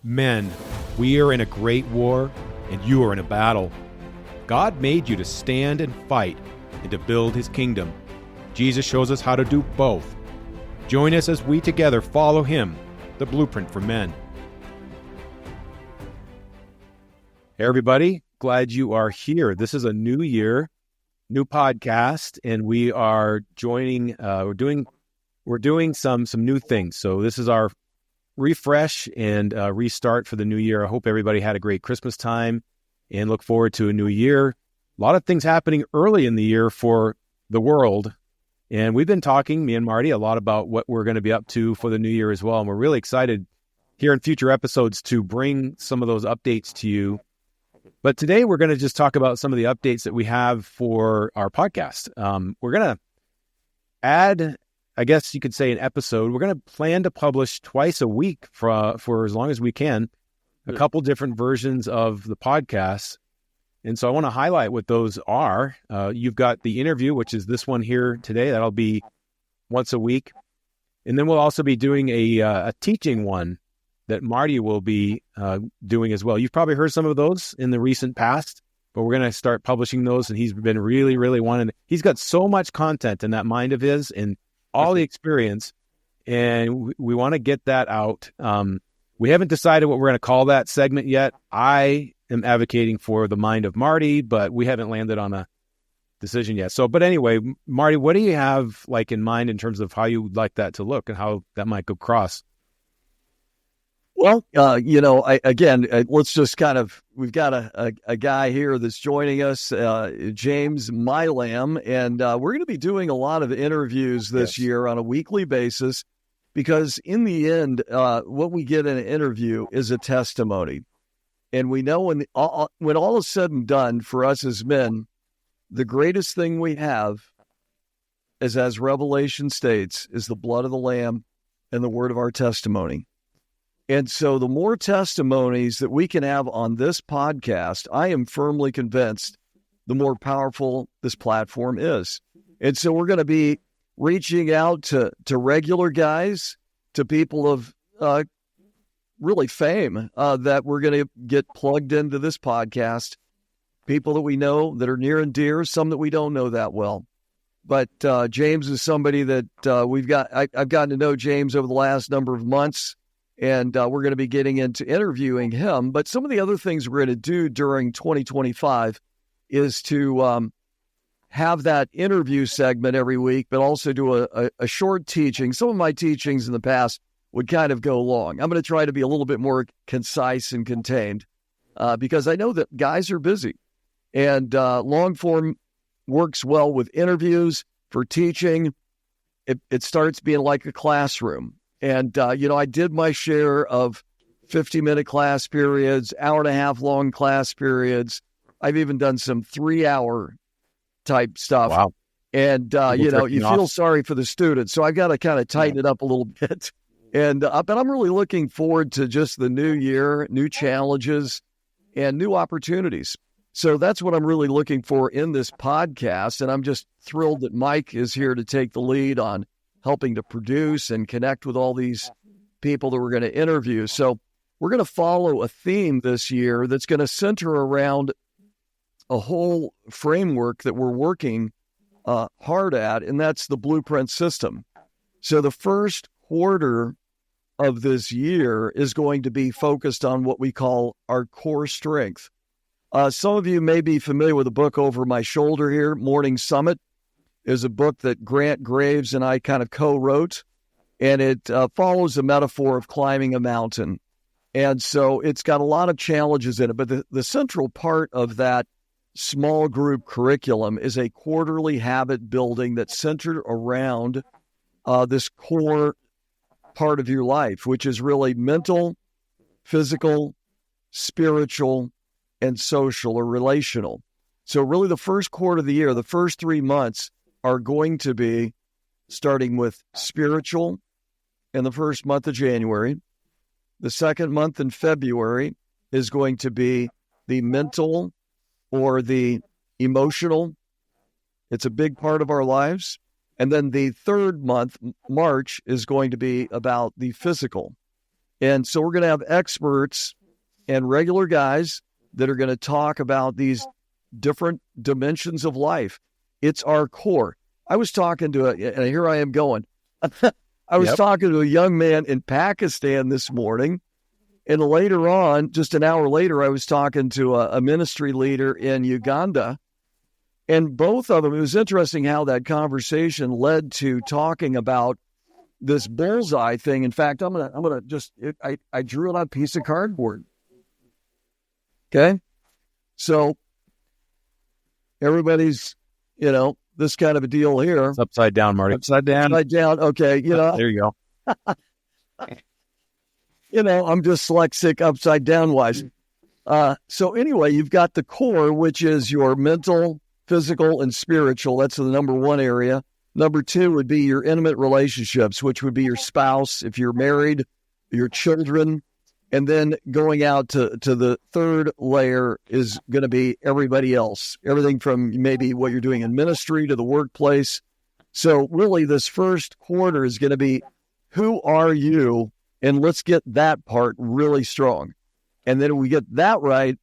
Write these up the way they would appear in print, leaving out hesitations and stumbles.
Men, we are in a great war, and you are in a battle. God made you to stand and fight and to build his kingdom. Jesus shows us how to do both. Join us as we together follow him, the blueprint for men. Hey everybody, glad you are here. This is a new year, new podcast, and we are joining, we're doing some new things. So this is our refresh and restart for the new year. I hope everybody had a great Christmas time and look forward to a new year. A lot of things happening early in the year for the world. And we've been talking, me and Marty, a lot about what we're going to be up to for the new year as well. And we're really excited here in future episodes to bring some of those updates to you. But today we're going to just talk about some of the updates that we have for our podcast. We're going to add, I guess you could say, an episode. We're going to plan to publish twice a week for as long as we can, a couple different versions of the podcast. And so I want to highlight what those are. You've got the interview, which is this one here today. That'll be once a week. And then we'll also be doing a teaching one that Marty will be doing as well. You've probably heard some of those in the recent past, but we're going to start publishing those. And he's been really wanting. He's got so much content in that mind of his and all the experience, and we want to get that out. We haven't decided what we're going to call that segment yet. I am advocating for the mind of Marty, but we haven't landed on a decision yet. So, but anyway, Marty, what do you have like in mind in terms of how you would like that to look and how that might go across? Well, let's just we've got a guy here that's joining us, James Milam, and we're going to be doing a lot of interviews this year on a weekly basis because in the end, what we get in an interview is a testimony. And we know when all is said and done for us as men, the greatest thing we have, as Revelation states, is the blood of the Lamb and the word of our testimony. And so the more testimonies that we can have on this podcast, I am firmly convinced the more powerful this platform is. And so we're going to be reaching out to regular guys, to people of really fame that we're going to get plugged into this podcast, people that we know that are near and dear, some that we don't know that well. But James is somebody that I've gotten to know James over the last number of months. And we're going to be getting into interviewing him. But some of the other things we're going to do during 2025 is to have that interview segment every week, but also do a short teaching. Some of my teachings in the past would kind of go long. I'm going to try to be a little bit more concise and contained because I know that guys are busy. And long form works well with interviews. For teaching, it starts being like a classroom. And, I did my share of 50-minute class periods, hour-and-a-half long class periods. I've even done some 3-hour type stuff. Wow. And, you feel sorry for the students. So I've got to kind of tighten it up a little bit. And but I'm really looking forward to just the new year, new challenges, and new opportunities. So that's what I'm really looking for in this podcast. And I'm just thrilled that Mike is here to take the lead on helping to produce and connect with all these people that we're going to interview. So we're going to follow a theme this year that's going to center around a whole framework that we're working hard at, and that's the blueprint system. So the first quarter of this year is going to be focused on what we call our core strength. Some of you may be familiar with a book over my shoulder here, Morning Summit. Is a book that Grant Graves and I kind of co-wrote, and it follows the metaphor of climbing a mountain. And so it's got a lot of challenges in it, but the central part of that small group curriculum is a quarterly habit building that's centered around this core part of your life, which is really mental, physical, spiritual, and social or relational. So really the first quarter of the year, the first 3 months, are going to be starting with spiritual in the first month of January. The second month in February is going to be the mental or the emotional. It's a big part of our lives. And then the third month, March, is going to be about the physical. And so we're going to have experts and regular guys that are going to talk about these different dimensions of life. It's our core. I was talking to and here I am going. I was talking to a young man in Pakistan this morning, and later on, just an hour later, I was talking to a ministry leader in Uganda, and both of them, it was interesting how that conversation led to talking about this bullseye thing. In fact, I'm gonna just, I drew it on a piece of cardboard. Okay. So everybody's, this kind of a deal here. It's upside down, Marty. Upside down. Okay. There you go. I'm dyslexic upside down wise. So anyway, you've got the core, which is your mental, physical, and spiritual. That's the number one area. Number two would be your intimate relationships, which would be your spouse, if you're married, your children. And then going out to the third layer is going to be everybody else, everything from maybe what you're doing in ministry to the workplace. So really this first quarter is going to be, who are you? And let's get that part really strong. And then if we get that right,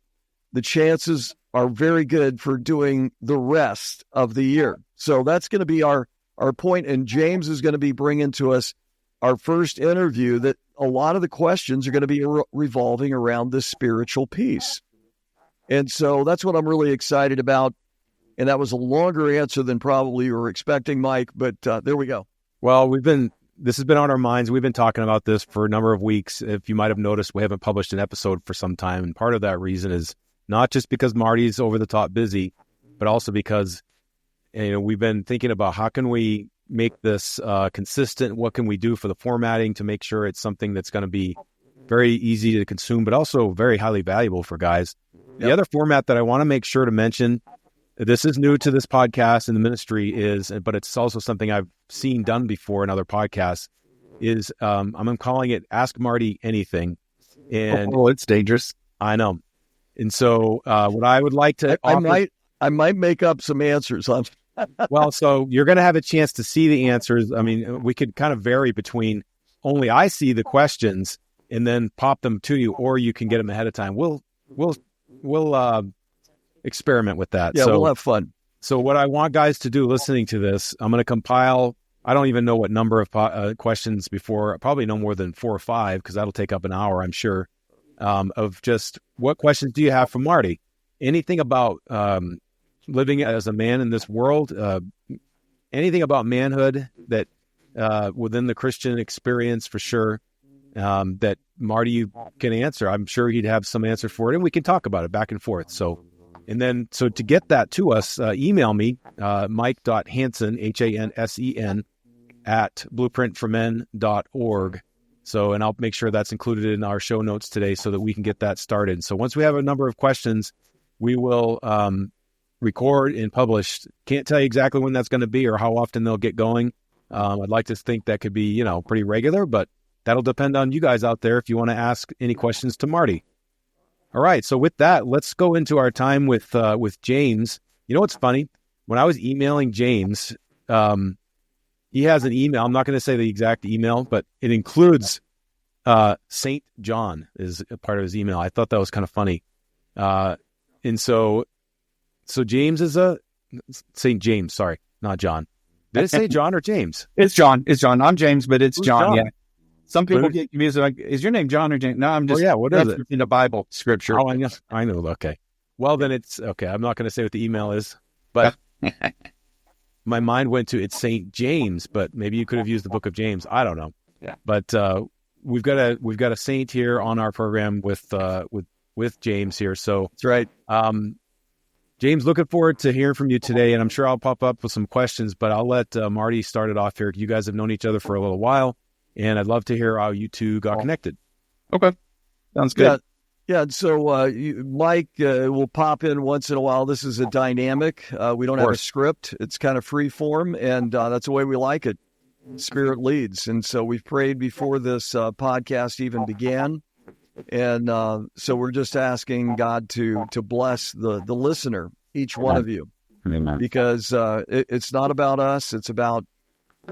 the chances are very good for doing the rest of the year. So that's going to be our point. And James is going to be bringing to us our first interview that a lot of the questions are going to be revolving around this spiritual piece. And so that's what I'm really excited about. And that was a longer answer than probably you were expecting, Mike, but there we go. Well, this has been on our minds. We've been talking about this for a number of weeks. If you might have noticed, we haven't published an episode for some time. And part of that reason is not just because Marty's over the top busy, but also because, we've been thinking about how can we make this consistent? What can we do for the formatting to make sure it's something that's going to be very easy to consume, but also very highly valuable for guys. Yep. The other format that I want to make sure to mention, this is new to this podcast and the ministry but it's also something I've seen done before in other podcasts, is I'm calling it Ask Marty Anything. And it's dangerous. I know. And so what I would like to I might make up some answers on. Well, so you're going to have a chance to see the answers. I mean, we could kind of vary between only I see the questions and then pop them to you, or you can get them ahead of time. We'll experiment with that. Yeah, we'll have fun. So what I want guys to do listening to this, I'm going to compile, I don't even know what number of questions before, probably no more than 4 or 5, because that'll take up an hour, I'm sure, of just what questions do you have for Marty? Anything about living as a man in this world, anything about manhood that within the Christian experience for sure, that Marty can answer. I'm sure he'd have some answer for it, and we can talk about it back and forth. So to get that to us, email me, mike.hansen, Hansen, at blueprintformen.org. So, and I'll make sure that's included in our show notes today so that we can get that started. So once we have a number of questions, we will record and publish. Can't tell you exactly when that's going to be or how often they'll get going. I'd like to think that could be, pretty regular, but that'll depend on you guys out there if you want to ask any questions to Marty. All right. So with that, let's go into our time with James. You know what's funny? When I was emailing James, he has an email. I'm not going to say the exact email, but it includes Saint John is a part of his email. I thought that was kind of funny. And so James is Saint James. Sorry, not John. Did it say John or James? It's John. I'm James, but it's John. Yeah. Some people get confused. Like, is your name John or James? No, I'm just. Oh, yeah. What is it? In the Bible scripture. Oh, I know. Okay. Well, then it's okay. I'm not going to say what the email is, but my mind went to it's Saint James, but maybe you could have used the Book of James. I don't know. Yeah. But we've got a saint here on our program with James here. So that's right. James, looking forward to hearing from you today, and I'm sure I'll pop up with some questions, but I'll let Marty start it off here. You guys have known each other for a little while, and I'd love to hear how you two got connected. Okay. Sounds good. Yeah. So Mike will pop in once in a while. This is a dynamic. We don't have a script. It's kind of free form, and that's the way we like it. Spirit leads. And so we've prayed before this podcast even began. And so we're just asking God to bless the listener, each one of you. Amen. Because it's not about us. It's about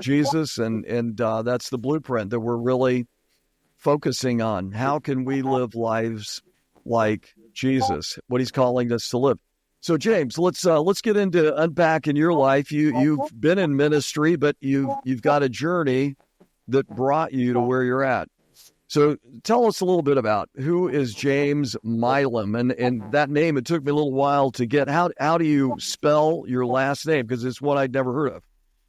Jesus. And that's the blueprint that we're really focusing on how can we live lives like Jesus, what he's calling us to live. So James, let's get into unpacking your life. You've been in ministry, but you've got a journey that brought you to where you're at. So tell us a little bit about who is James Milam, and that name. It took me a little while to get. How do you spell your last name? Because it's one I'd never heard of.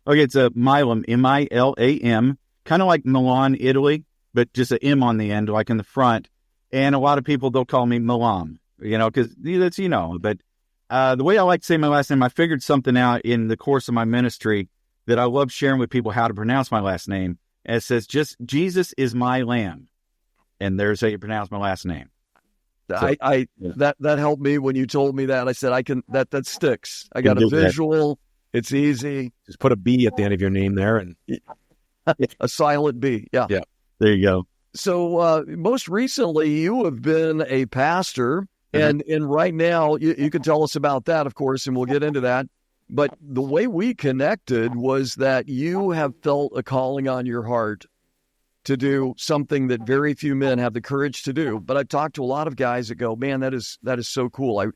Okay, it's a Milam, Milam, kind of like Milan, Italy, but just an M on the end, like in the front. And a lot of people, they'll call me Milam, because that's, but the way I like to say my last name, I figured something out in the course of my ministry that I love sharing with people how to pronounce my last name. And it says, just Jesus is my lamb. And there's how you pronounce my last name. So, that helped me when you told me that. I said, that sticks. I got a visual. It's easy. Just put a B at the end of your name there. And a silent B. Yeah. Yeah. There you go. So most recently, you have been a pastor. And right now, you can tell us about that, of course, and we'll get into that. But the way we connected was that you have felt a calling on your heart to do something that very few men have the courage to do. But I've talked to a lot of guys that go, man, that is so cool.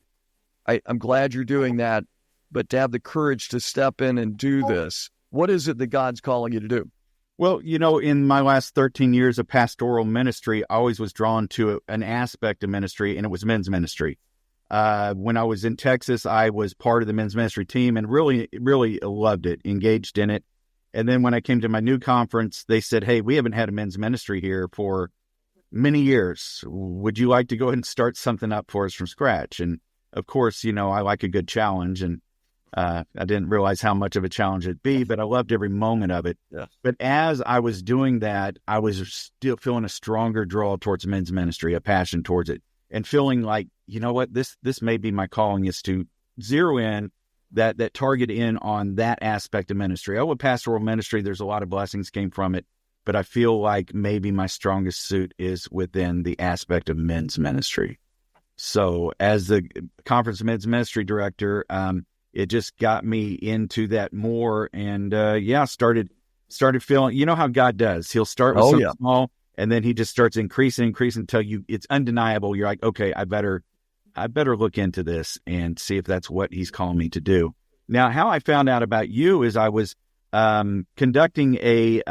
I'm glad you're doing that. But to have the courage to step in and do this, what is it that God's calling you to do? Well, in my last 13 years of pastoral ministry, I always was drawn to an aspect of ministry, and it was men's ministry. When I was in Texas, I was part of the men's ministry team and really, really loved it, engaged in it. And then when I came to my new conference, they said, hey, we haven't had a men's ministry here for many years. Would you like to go ahead and start something up for us from scratch? And of course, I like a good challenge, and I didn't realize how much of a challenge it'd be, but I loved every moment of it. Yeah. But as I was doing that, I was still feeling a stronger draw towards men's ministry, a passion towards it, and feeling like, this may be my calling, is to zero in that target in on that aspect of ministry. With pastoral ministry, there's a lot of blessings came from it, but I feel like maybe my strongest suit is within the aspect of men's ministry. So as the conference men's ministry director, it just got me into that more, and started feeling, how God does. He'll start with something small, and then he just starts increasing until it's undeniable. You're like, okay, I better look into this and see if that's what he's calling me to do. Now, how I found out about you is I was conducting a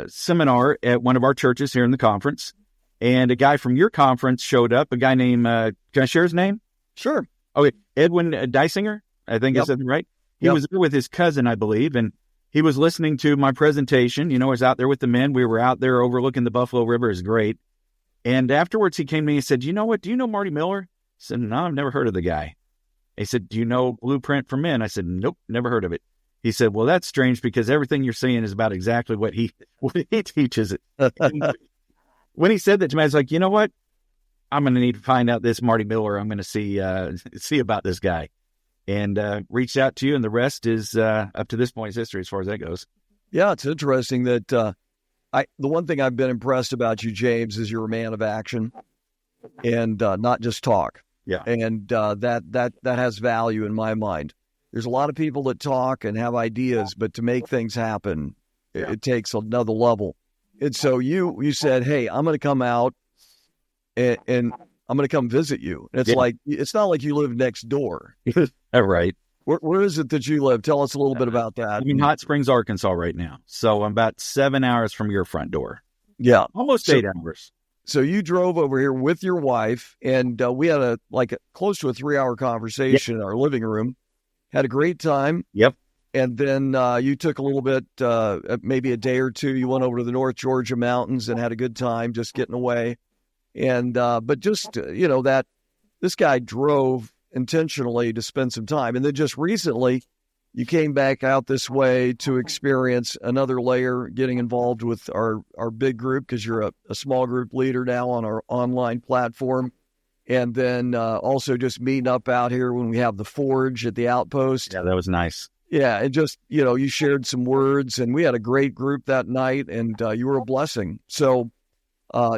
seminar at one of our churches here in the conference, and a guy from your conference showed up. A guy named, can I share his name? Sure. Okay, Edwin Dysinger, I think I said it right. He was there with his cousin, I believe, and he was listening to my presentation. I was out there with the men. We were out there overlooking the Buffalo River. It was great. And afterwards, he came to me and said, you know what? Do you know Marty Miller? I said, no, I've never heard of the guy. He said, do you know Blueprint for Men? I said, nope, never heard of it. He said, well, that's strange because everything you're saying is about exactly what he teaches it. When he said that to me, I was like, you know what? I'm going to need to find out this Marty Miller. I'm going to see about this guy, and reached out to you. And the rest is up to this point is history as far as that goes. Yeah, it's interesting that the one thing I've been impressed about you, James, is you're a man of action and not just talk. Yeah, and that has value in my mind. There's a lot of people that talk and have ideas, but to make things happen, it takes another level. And so you said, hey, I'm going to come out. And I'm going to come visit you. It's like, it's not like you live next door. Right. Where is it that you live? Tell us a little bit about that. I'm in Hot Springs, Arkansas right now. So I'm about 7 hours from your front door. Yeah. Almost 8 hours. So you drove over here with your wife, and we had a close to a 3-hour conversation in our living room. Had a great time. Yep. And then you took a little bit, maybe a day or two. You went over to the North Georgia mountains and had a good time just getting away. And, but just, that this guy drove intentionally to spend some time. And then just recently you came back out this way to experience another layer, getting involved with our big group, because you're a small group leader now on our online platform. And then also just meeting up out here when we have the Forge at the Outpost. Yeah, that was nice. Yeah, and just, you shared some words, and we had a great group that night, and you were a blessing. So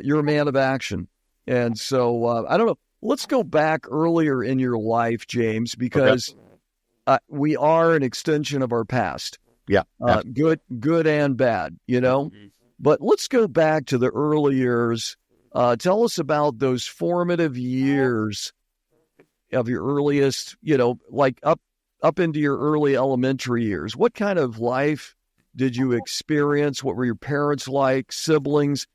you're a man of action. And so, I don't know, let's go back earlier in your life, James, because we are an extension of our past. Yeah. Good and bad, But let's go back to the early years. Tell us about those formative years of your earliest, like up into your early elementary years. What kind of life did you experience? What were your parents like, siblings?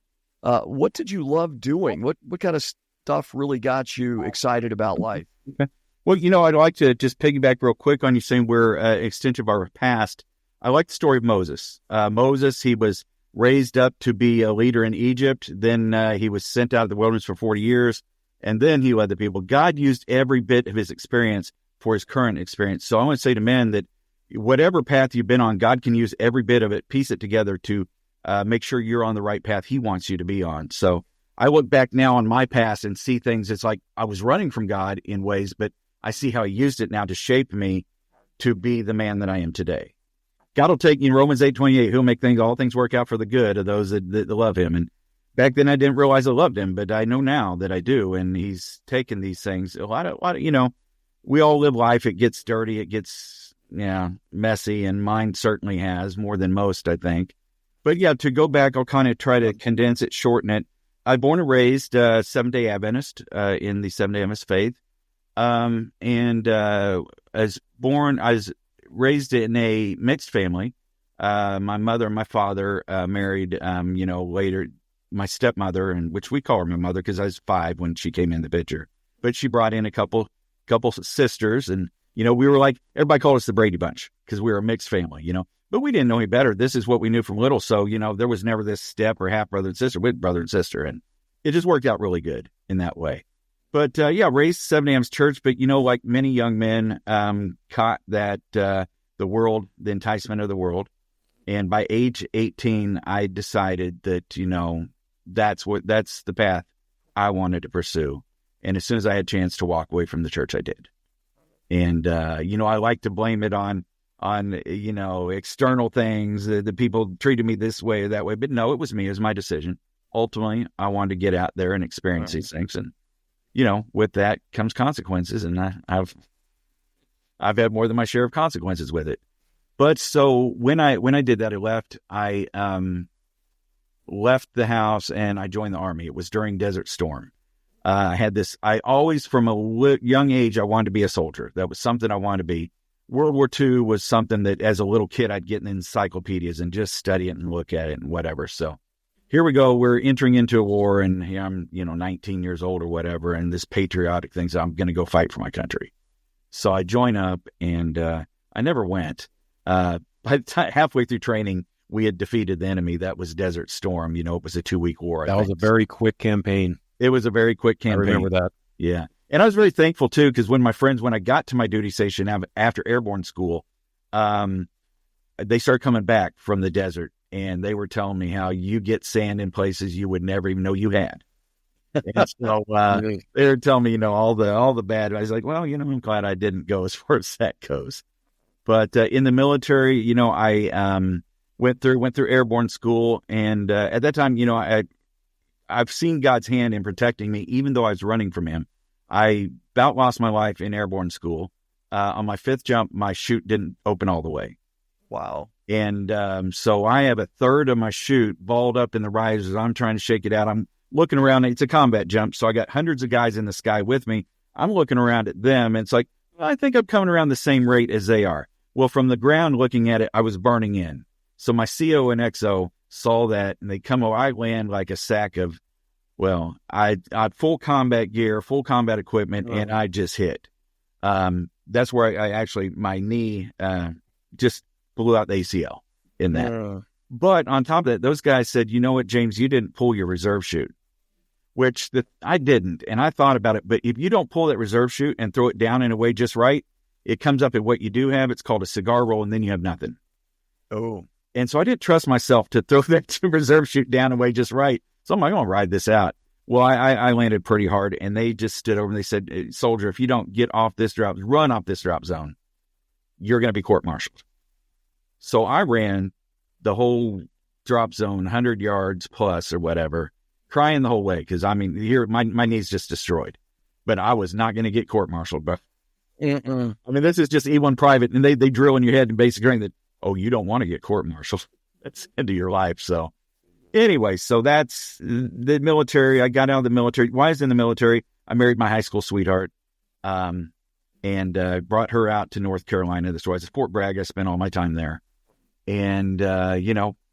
What did you love doing? What kind of stuff really got you excited about life? Okay. Well, I'd like to just piggyback real quick on you saying we're an extension of our past. I like the story of Moses. Moses, he was raised up to be a leader in Egypt. Then he was sent out of the wilderness for 40 years, and then he led the people. God used every bit of his experience for his current experience. So I want to say to men that whatever path you've been on, God can use every bit of it, piece it together to make sure you're on the right path he wants you to be on. So I look back now on my past and see things. It's like I was running from God in ways, but I see how he used it now to shape me to be the man that I am today. God will take, Romans 8:28, he'll make all things work out for the good of those that love him. And back then I didn't realize I loved him, but I know now that I do. And he's taken these things, a lot of, we all live life. It gets dirty. It gets, messy. And mine certainly has more than most, I think. But yeah, to go back, I'll kind of try to condense it, shorten it. I born and raised Seventh-day Adventist in the Seventh-day Adventist faith. As born, I was raised in a mixed family. My mother and my father married, later my stepmother, and which we call her my mother because I was 5 when she came in the picture. But she brought in a couple sisters, and we were like, everybody called us the Brady Bunch because we were a mixed family, But we didn't know any better. This is what we knew from little. So, there was never this step or half brother and sister with brother and sister. And it just worked out really good in that way. But raised Seventh-day Adventist church. But, like many young men, caught that the enticement of the world. And by age 18, I decided that, that's the path I wanted to pursue. And as soon as I had a chance to walk away from the church, I did. And, I like to blame it on external things, the people treated me this way or that way. But no, it was me. It was my decision. Ultimately, I wanted to get out there and experience these things. And, with that comes consequences. And I've had more than my share of consequences with it. But so when I did that, I left the house and I joined the Army. It was during Desert Storm. I always, from a young age, I wanted to be a soldier. That was something I wanted to be. World War II was something that as a little kid, I'd get in encyclopedias and just study it and look at it and whatever. So here we go. We're entering into a war, and I'm, 19 years old or whatever. And this patriotic thing, so I'm going to go fight for my country. So I join up, and I never went. By the time, halfway through training, we had defeated the enemy. That was Desert Storm. It was a 2-week war. That was a very quick campaign. It was a very quick campaign. I remember that. Yeah. And I was really thankful, too, because when I got to my duty station after airborne school, they started coming back from the desert, and they were telling me how you get sand in places you would never even know you had. And so they were telling me, all the bad. I was like, well, I'm glad I didn't go as far as that goes. But in the military, I went through airborne school, and at that time, I've seen God's hand in protecting me, even though I was running from him. I about lost my life in airborne school. On my 5th jump, my chute didn't open all the way. Wow. And so I have a third of my chute balled up in the risers. I'm trying to shake it out. I'm looking around. It's a combat jump, so I got hundreds of guys in the sky with me. I'm looking around at them, and it's like, I think I'm coming around the same rate as they are. Well, from the ground looking at it, I was burning in. So my CO and XO saw that, and they come over. I land like a sack of, I had full combat gear, full combat equipment, and I just hit. That's where I actually, my knee just blew out the ACL in that. But on top of that, those guys said, you know what, James, you didn't pull your reserve chute, which I didn't. And I thought about it. But if you don't pull that reserve chute and throw it down in a way just right, it comes up at what you do have. It's called a cigar roll, and then you have nothing. Oh. And so I didn't trust myself to throw that reserve chute down in a way just right. So I'm like, I'm going to ride this out. Well, I landed pretty hard, and they just stood over and they said, soldier, if you don't get off this drop, run off this drop zone, you're going to be court-martialed. So I ran the whole drop zone, 100 yards plus or whatever, crying the whole way. Because, here, my knee's just destroyed. But I was not going to get court-martialed, bro. This is just E1 private, and they drill in your head in basic training that, you don't want to get court-martialed. That's the end of your life, so... anyway, so that's the military. I got out of the military. While I was in the military, I married my high school sweetheart, and brought her out to North Carolina. That's why I was at Fort Bragg. I spent all my time there. And,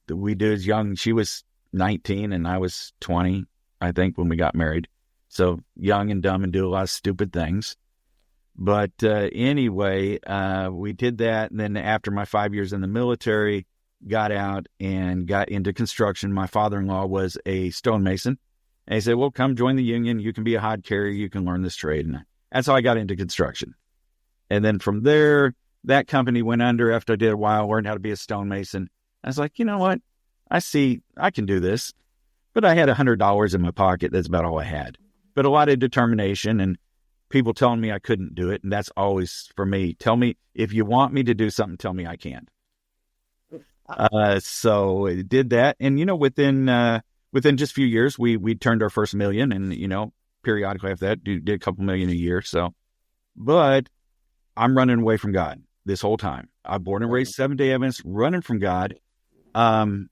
we did as young. She was 19 and I was 20, I think, when we got married. So young and dumb and do a lot of stupid things. But anyway, we did that. And then after my 5 years in the military, got out and got into construction. My father-in-law was a stonemason. And he said, well, come join the union. You can be a hod carrier. You can learn this trade. And that's how I got into construction. And then from there, that company went under after I did a while, learned how to be a stonemason. I was like, you know what? I see I can do this. But I had $100 in my pocket. That's about all I had. But a lot of determination and people telling me I couldn't do it. And that's always for me. Tell me, if you want me to do something, tell me I can't. So I did that. And, within just a few years, we turned our first million and, periodically after that, did a couple million a year. So, but I'm running away from God this whole time. I'm born and raised Seventh-day Adventist, running from God. And,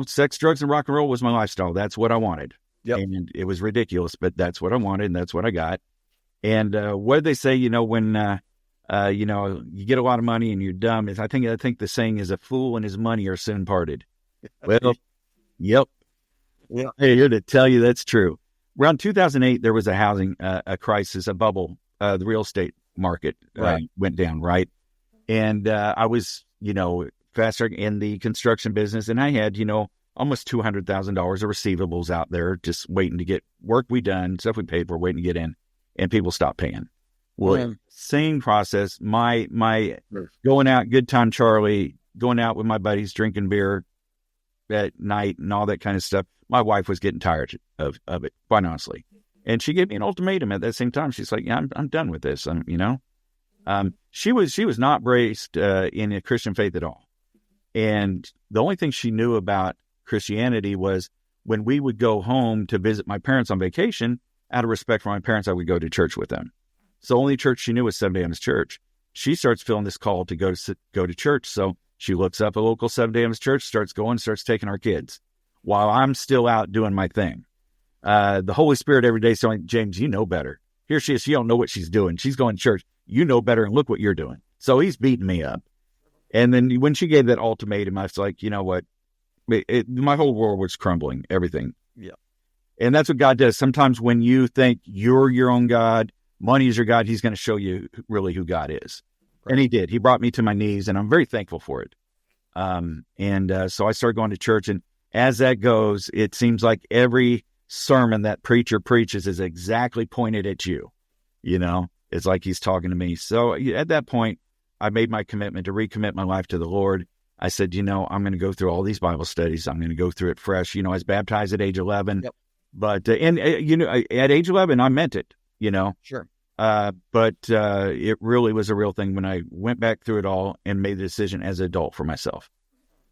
sex, drugs, and rock and roll was my lifestyle. That's what I wanted. Yep. And it was ridiculous, but that's what I wanted and that's what I got. And what did they say, when, you get a lot of money and you're dumb, I think the saying is a fool and his money are soon parted. Well, yep. Yeah. Hey, here to tell you that's true. Around 2008, there was a housing a crisis, a bubble. The real estate market went down, right? And I was, faster in the construction business, and I had, almost $200,000 of receivables out there just waiting to get work we done, stuff we paid for, waiting to get in, and people stopped paying. Well, same process. My going out, good time Charlie, going out with my buddies, drinking beer at night and all that kind of stuff. My wife was getting tired of it, quite honestly. And she gave me an ultimatum at that same time. She's like, yeah, I'm done with this. She was not raised in a Christian faith at all. And the only thing she knew about Christianity was when we would go home to visit my parents on vacation, out of respect for my parents, I would go to church with them. So the only church she knew was Seventh-day Adventist Church. She starts feeling this call to go to church. So she looks up a local Seventh-day Adventist church, starts taking our kids while I'm still out doing my thing. The Holy Spirit every day saying, James, you know better. Here she is. She don't know what she's doing. She's going to church. You know better, and look what you're doing. So he's beating me up. And then when she gave that ultimatum, I was like, you know what? My whole world was crumbling, everything. Yeah. And that's what God does. Sometimes when you think you're your own God, money is your God, he's going to show you really who God is. Right. And he did. He brought me to my knees, and I'm very thankful for it. So I started going to church, and as that goes, it seems like every sermon that preacher preaches is exactly pointed at you. It's like he's talking to me. So at that point, I made my commitment to recommit my life to the Lord. I said, I'm going to go through all these Bible studies. I'm going to go through it fresh. I was baptized at age 11, yep. But, at age 11, I meant it, Sure. But it really was a real thing when I went back through it all and made the decision as an adult for myself.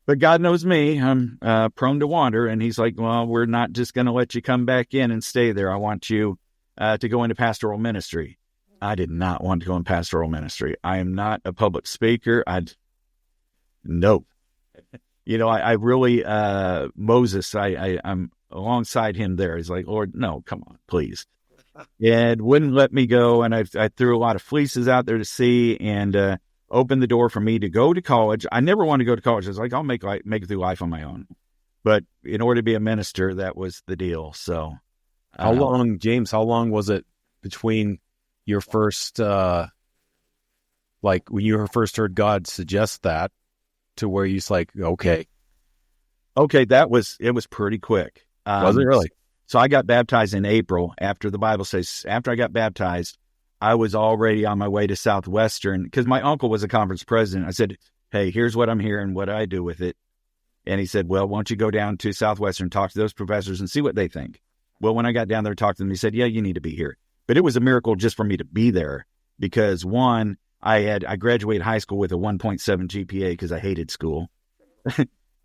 But God knows me. I'm prone to wander. And he's like, well, we're not just going to let you come back in and stay there. I want you to go into pastoral ministry. I did not want to go in pastoral ministry. I am not a public speaker. Nope. I really, Moses, I'm alongside him there. He's like, Lord, no, come on, please. And wouldn't let me go. And I threw a lot of fleeces out there to see and opened the door for me to go to college. I never wanted to go to college. I was like, I'll make it through life on my own. But in order to be a minister, that was the deal. So how long was it between your first, when you first heard God suggest that to where you're like, okay, it was pretty quick. Was it really? So I got baptized in April. After the Bible says, after I got baptized, I was already on my way to Southwestern because my uncle was a conference president. I said, hey, here's what I'm hearing, what I do with it. And he said, well, why don't you go down to Southwestern, talk to those professors and see what they think. Well, when I got down there, talked to them, he said, yeah, you need to be here. But it was a miracle just for me to be there because one, I graduated high school with a 1.7 GPA because I hated school.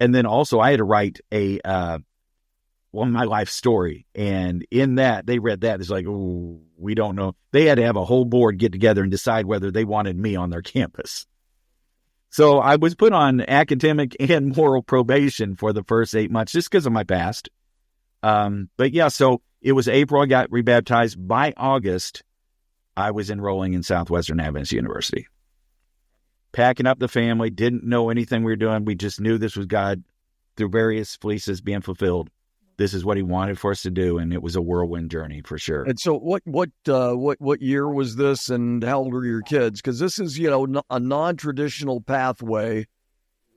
And then also I had to write my life story. And in that, they read that. It's like, oh, we don't know. They had to have a whole board get together and decide whether they wanted me on their campus. So I was put on academic and moral probation for the first 8 months just because of my past. But yeah, so it was April I got rebaptized. By August, I was enrolling in Southwestern Adventist University. Packing up the family, didn't know anything we were doing. We just knew this was God through various fleeces being fulfilled. This is what he wanted for us to do, and it was a whirlwind journey for sure. And so what year was this, and how old were your kids? Because this is, a non-traditional pathway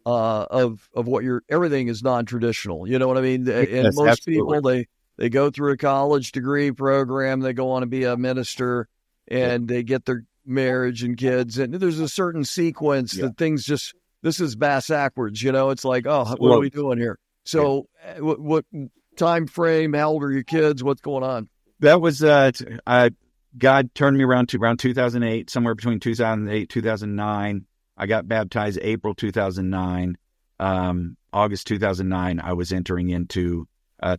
of what everything is non-traditional. You know what I mean? And yes, most absolutely. people, they go through a college degree program, they go on to be a minister, and they get their marriage and kids, and there's a certain sequence that things just, this is bass backwards. It's like, what are we doing here? So what time frame, how old are your kids, what's going on? That was God turned me around to around 2008, somewhere between 2008 2009. I got baptized April 2009. August 2009 I was entering into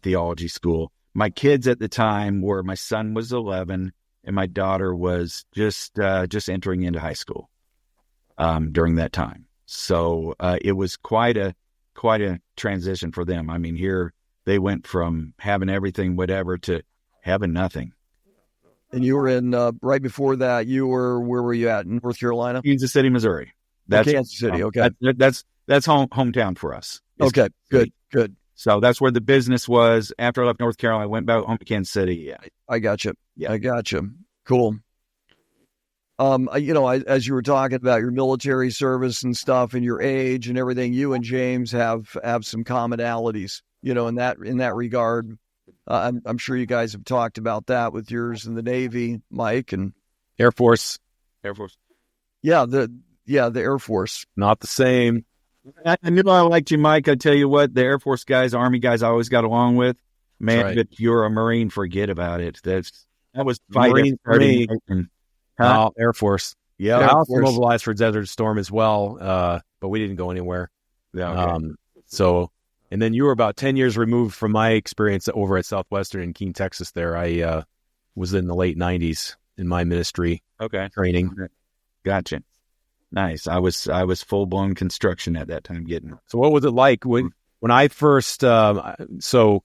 theology school. My kids at the time were, my son was 11 and my daughter was just entering into high school during that time. So it was quite a transition for them. I mean, here they went from having everything, whatever, to having nothing. And you were in, right before that, where were you at, in North Carolina? Kansas City, Missouri. That's Kansas City, okay. That's hometown for us. Okay, good. So that's where the business was. After I left North Carolina, I went back home to Kansas City. Yeah. I got you. Yeah. I got you. Cool. As you were talking about your military service and stuff and your age and everything, you and James have some commonalities, in that regard. I'm sure you guys have talked about that with yours in the Navy, Mike, and Air Force. Yeah, the Air Force. Not the same. I knew I liked you, Mike. I tell you what, the Air Force guys, Army guys, I always got along with. Man, right. If you're a Marine, forget about it. That was Marine for me. Air Force. Yeah, I also mobilized for Desert Storm as well, but we didn't go anywhere. Yeah. Okay. And then you were about 10 years removed from my experience over at Southwestern in Keene, Texas. There, I was in the late 90s in my ministry training. Gotcha. Nice. I was full blown construction at that time. So what was it like when I first? When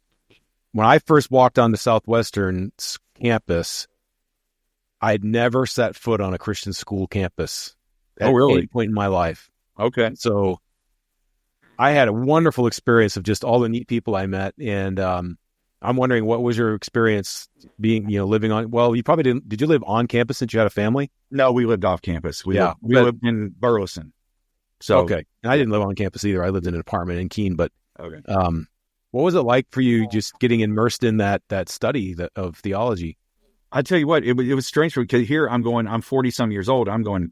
I first walked on the Southwestern campus, I'd never set foot on a Christian school campus at any point in my life. Okay. So I had a wonderful experience of just all the neat people I met. And I'm wondering, what was your experience being, living on, well, you probably did you live on campus since you had a family? No, we lived off campus. We lived in Burleson. So, okay. And I didn't live on campus either. I lived in an apartment in Keene, but okay. What was it like for you just getting immersed in that study of theology? I tell you what, it was strange for me because here I'm 40 some years old. I'm going,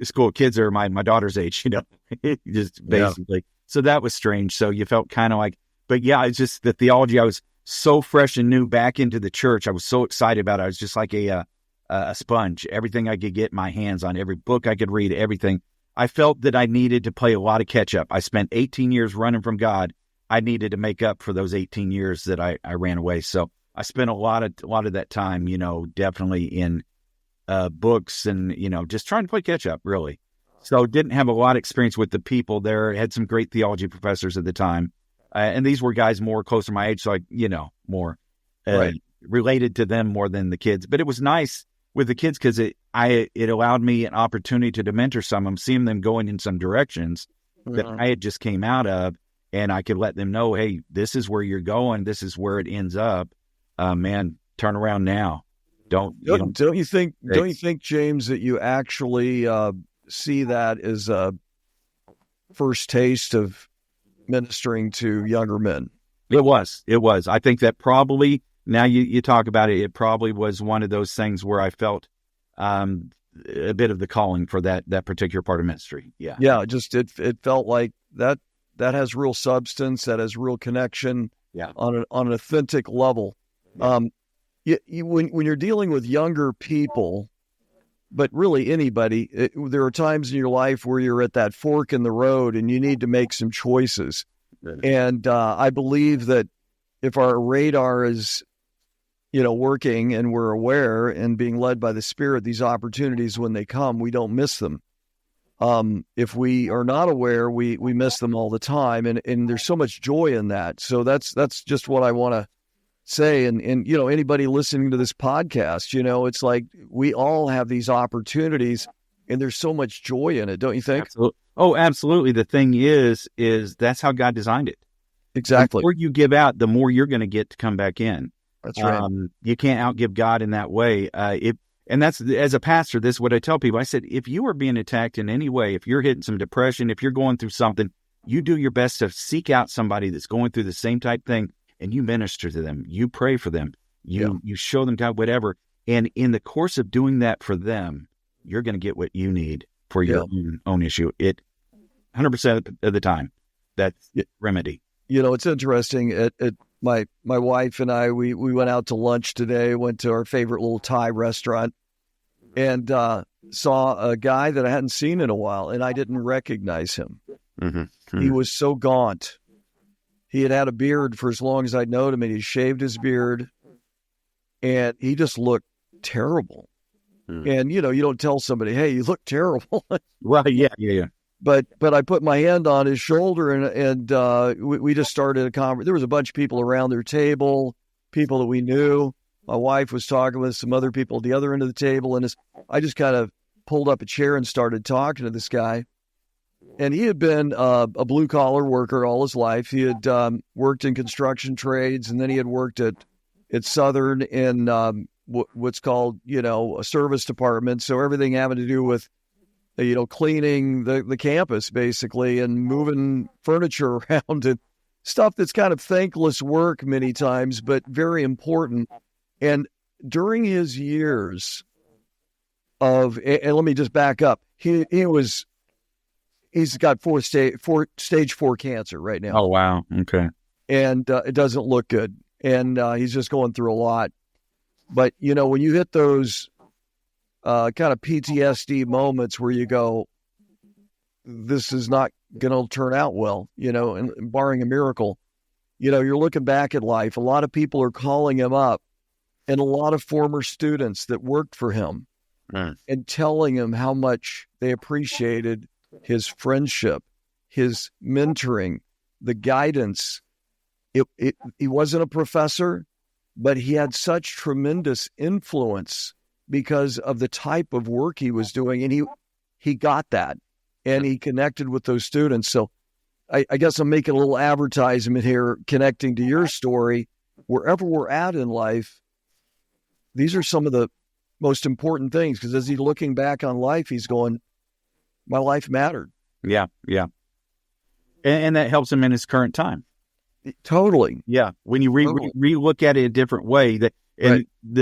school kids are my daughter's age, just basically. Yeah. So that was strange. So you felt kind of like, but yeah, it's just the theology. I was so fresh and new back into the church. I was so excited about it. I was just like a sponge. Everything I could get my hands on, every book I could read, everything. I felt that I needed to play a lot of catch up. I spent 18 years running from God. I needed to make up for those 18 years that I ran away. So I spent a lot of that time, definitely in books and, just trying to play catch up, really. So didn't have a lot of experience with the people there. Had some great theology professors at the time. And these were guys more close to my age. So more related to them more than the kids. But it was nice with the kids because it allowed me an opportunity to mentor some of them, seeing them going in some directions that I had just came out of. And I could let them know, hey, this is where you're going. This is where it ends up. Man, turn around now. Don't you think, James, that you actually see that as a first taste of ministering to younger men? It was. I think that probably, now you talk about it, it probably was one of those things where I felt a bit of the calling for that particular part of ministry. Yeah. Yeah. Just, it felt like that has real substance, that has real connection on an authentic level. Yeah. When you're dealing with younger people, but really anybody, there are times in your life where you're at that fork in the road and you need to make some choices. And I believe that if our radar is, working and we're aware and being led by the Spirit, these opportunities, when they come, we don't miss them. If we are not aware, we miss them all the time, and there's so much joy in that. So that's just what I want to say. And anybody listening to this podcast, it's like we all have these opportunities, and there's so much joy in it, don't you think? Absolutely. Oh, absolutely. The thing is that's how God designed it. Exactly. The more you give out, the more you're going to get to come back in. That's right. You can't outgive God in that way. And that's, as a pastor, this is what I tell people. I said, if you are being attacked in any way, if you're hitting some depression, if you're going through something, you do your best to seek out somebody that's going through the same type thing, and you minister to them. You pray for them. You show them God, whatever. And in the course of doing that for them, you're going to get what you need for your own issue. 100% of the time, that's remedy. It's interesting. My wife and I, we went out to lunch today, went to our favorite little Thai restaurant, and saw a guy that I hadn't seen in a while, and I didn't recognize him. Mm-hmm. Mm-hmm. He was so gaunt. He had a beard for as long as I'd known him, and he shaved his beard, and he just looked terrible. Mm-hmm. And, you don't tell somebody, hey, you look terrible. Well, yeah. But I put my hand on his shoulder, and we just started a conversation. There was a bunch of people around their table, people that we knew. My wife was talking with some other people at the other end of the table, and I just kind of pulled up a chair and started talking to this guy. And he had been a blue-collar worker all his life. He had worked in construction trades, and then he had worked at Southern in what's called, a service department. So everything having to do with cleaning the campus, basically, and moving furniture around and stuff that's kind of thankless work many times, but very important. And during his years and let me just back up, he's got stage 4 cancer right now. Oh, wow. Okay. And it doesn't look good. And he's just going through a lot. But, when you hit those kind of PTSD moments where you go, this is not going to turn out well, and barring a miracle, you're looking back at life. A lot of people are calling him up, and a lot of former students that worked for him and telling him how much they appreciated his friendship, his mentoring, the guidance. He wasn't a professor, but he had such tremendous influence because of the type of work he was doing. And he got that, and he connected with those students. So I guess I'm making a little advertisement here, connecting to your story. Wherever we're at in life, these are some of the most important things, because as he's looking back on life, he's going, my life mattered. Yeah. And that helps him in his current time. Totally. Yeah. When you re-look at it a different way, the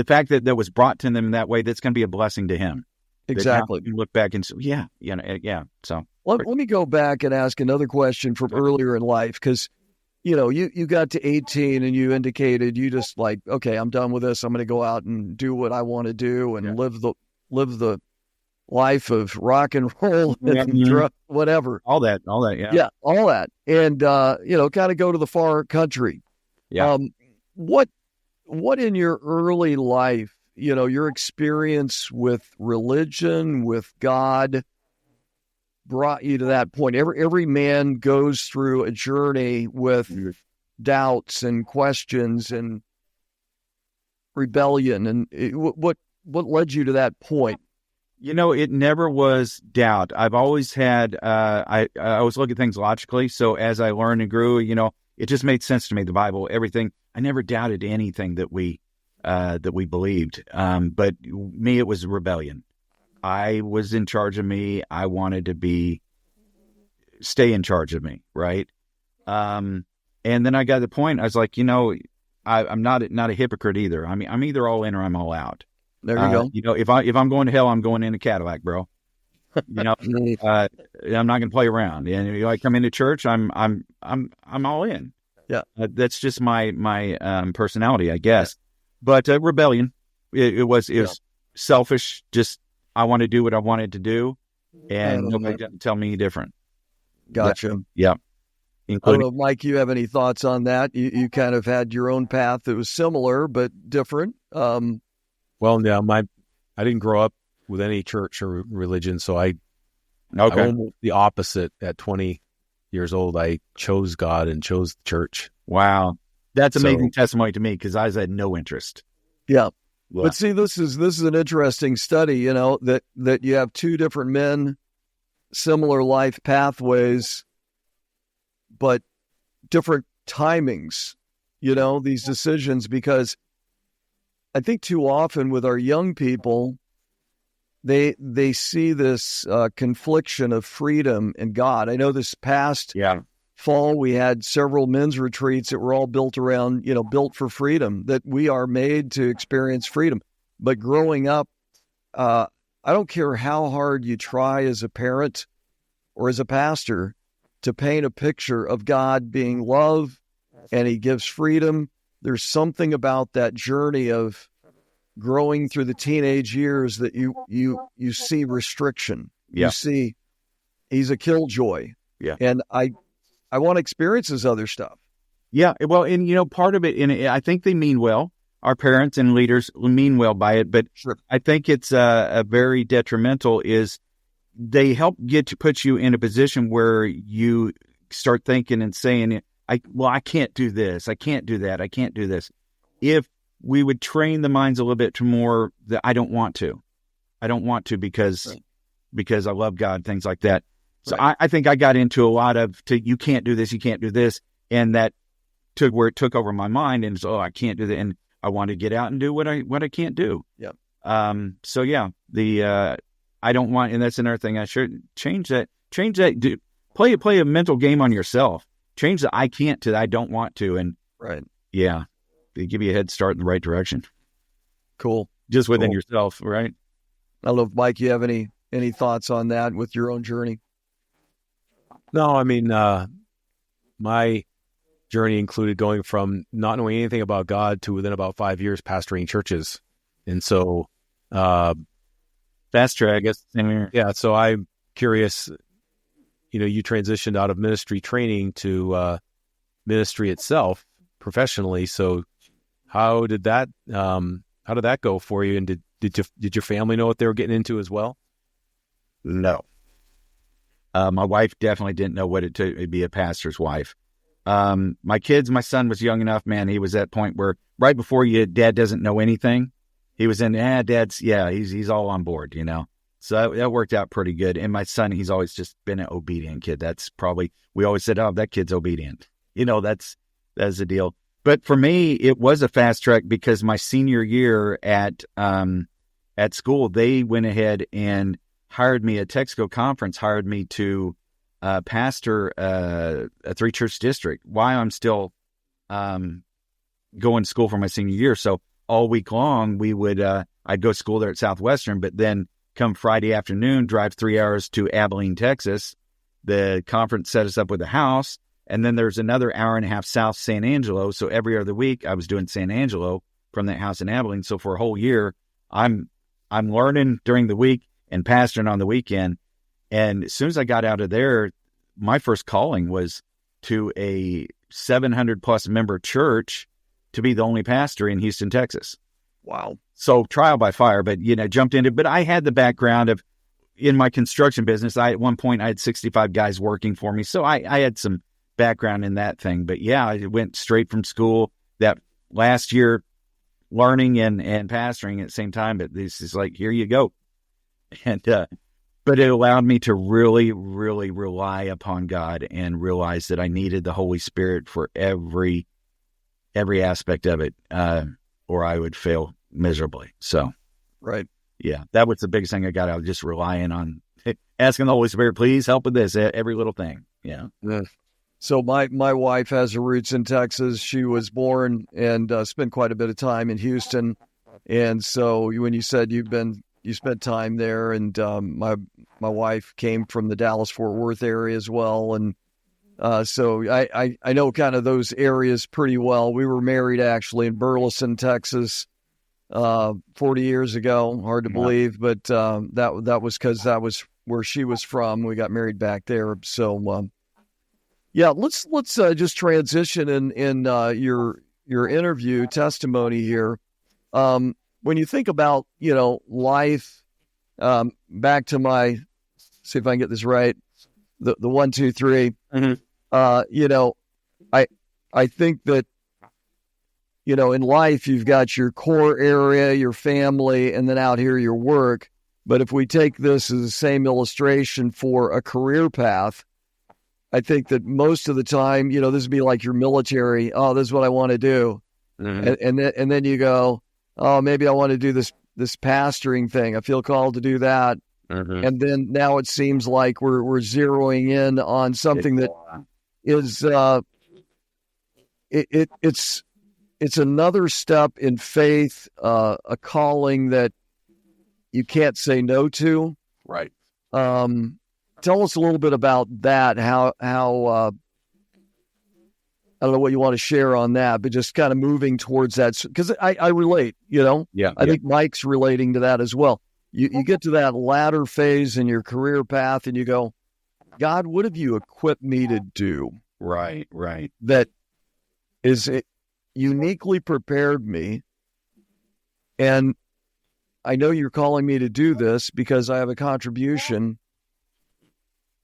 fact that was brought to them that way, that's going to be a blessing to him. Exactly. You look back and say, yeah. So let me go back and ask another question from earlier in life, because, you got to 18 and you indicated you just like, okay, I'm done with this. I'm going to go out and do what I want to do and live the life of rock and roll and whatever. All that. Yeah. Yeah. All that. And, kind of go to the far country. Yeah. What in your early life, your experience with religion, with God, brought you to that point? Every man goes through a journey with doubts and questions and rebellion. And what led you to that point? It never was doubt. I've always had, I always look at things logically. So as I learned and grew, it just made sense to me, the Bible, everything. I never doubted anything that we believed. But me, it was rebellion. I was in charge of me. I wanted to stay in charge of me. Right. And then I got to the point, I was like, I'm not a hypocrite either. I mean, I'm either all in or I'm all out. There you go. If I'm going to hell, I'm going in a Cadillac, bro. I'm not going to play around. And I come into church, I'm all in. Yeah. That's just my personality, I guess. But rebellion, it was selfish. Just, I want to do what I wanted to do, and nobody didn't tell me any different. Gotcha. Yeah. I don't know, Mike, you have any thoughts on that? You kind of had your own path that was similar but different. Well, no, I didn't grow up with any church or religion, so I Okay. I went the opposite at 20 years old. I chose God and chose the church. Wow. That's amazing So- testimony to me because I had no interest. Yeah. Wow. But see, this is an interesting study, that you have two different men, similar life pathways, but different timings, these decisions, because I think too often with our young people, they see this confliction of freedom and God. I know this past fall, we had several men's retreats that were all built around, built for freedom, that we are made to experience freedom. But growing up, I don't care how hard you try as a parent or as a pastor to paint a picture of God being love and he gives freedom. There's something about that journey of growing through the teenage years that you see restriction. Yeah. You see he's a killjoy. Yeah. And I want to experience this other stuff. Yeah. Well, and part of it, and I think they mean well. Our parents and leaders mean well by it, but Sure. I think it's a very detrimental is they help put you in a position where you start thinking and saying, I can't do this. I can't do that. I can't do this. If we would train the minds a little bit to more that I don't want to because I love God, things like that. So Right. I think I got into a lot of, you can't do this, you can't do this. And that took where it took over my mind and so I can't do that. And I want to get out and do what I can't do. Yeah. So yeah, I don't want, and that's another thing I should change that, play a mental game on yourself, change the I can't to the I don't want to. And Right. yeah, they give you a head start in the right direction. Cool. Just within Cool. yourself, right? I don't know if, Mike, you have any thoughts on that with your own journey? No, I mean, my journey included going from not knowing anything about God to within about 5 years pastoring churches. And so, Fast track, I guess. Same here. yeah, so I'm curious, you transitioned out of ministry training to ministry itself professionally. So how did that go for you? And did your family know what they were getting into as well? No. My wife definitely didn't know what it took to be a pastor's wife. My son was young enough, man. He was at that point where right before dad doesn't know anything. He was in, he's all on board, So that worked out pretty good. And my son, he's always just been an obedient kid. That's probably, we always said, oh, that kid's obedient. That's the deal. But for me, it was a fast track because my senior year at school, they went ahead and hired me, a Texaco conference hired me to pastor a 3-church district while I'm still going to school for my senior year. So all week long, we would, I'd go to school there at Southwestern, but then come Friday afternoon, drive 3 hours to Abilene, Texas. The conference set us up with a house. And then there's another hour and a half south San Angelo. So every other week I was doing San Angelo from that house in Abilene. So for a whole year, I'm learning during the week and pastoring on the weekend. And as soon as I got out of there, my first calling was to a 700 plus member church to be the only pastor in Houston, Texas. Wow. So trial by fire, but, jumped into it. But I had the background of in my construction business. At one point I had 65 guys working for me. So I had some background in that thing, but yeah, I went straight from school that last year learning and pastoring at the same time. But this is like, here you go. And, but it allowed me to really, really rely upon God and realize that I needed the Holy Spirit for every aspect of it, or I would fail miserably. So, right. Yeah, that was the biggest thing I got out of just relying on asking the Holy Spirit, please help with this, every little thing. Yeah. So my wife has her roots in Texas. She was born and spent quite a bit of time in Houston. And so when you said you spent time there, and my wife came from the Dallas-Fort Worth area as well. And so I know kind of those areas pretty well. We were married actually in Burleson, Texas, 40 years ago. Hard to believe, but that was because that was where she was from. We got married back there. So yeah, let's just transition in your interview testimony here. When you think about life, back to my see if I can get this right. The 1, 2, 3. I think that, in life, you've got your core area, your family, and then out here, your work. But if we take this as the same illustration for a career path, I think that most of the time, this would be like your military. Oh, this is what I want to do. And then you go, oh, maybe I want to do this pastoring thing. I feel called to do that. And then now it seems like we're zeroing in on something that is it's another step in faith, a calling that you can't say no to. Right. Tell us a little bit about that. How I don't know what you want to share on that, but just kind of moving towards that, because I relate. I think Mike's relating to that as well. You get to that latter phase in your career path, and you go, God, what have you equipped me to do? Right. That is uniquely prepared me, and I know you're calling me to do this because I have a contribution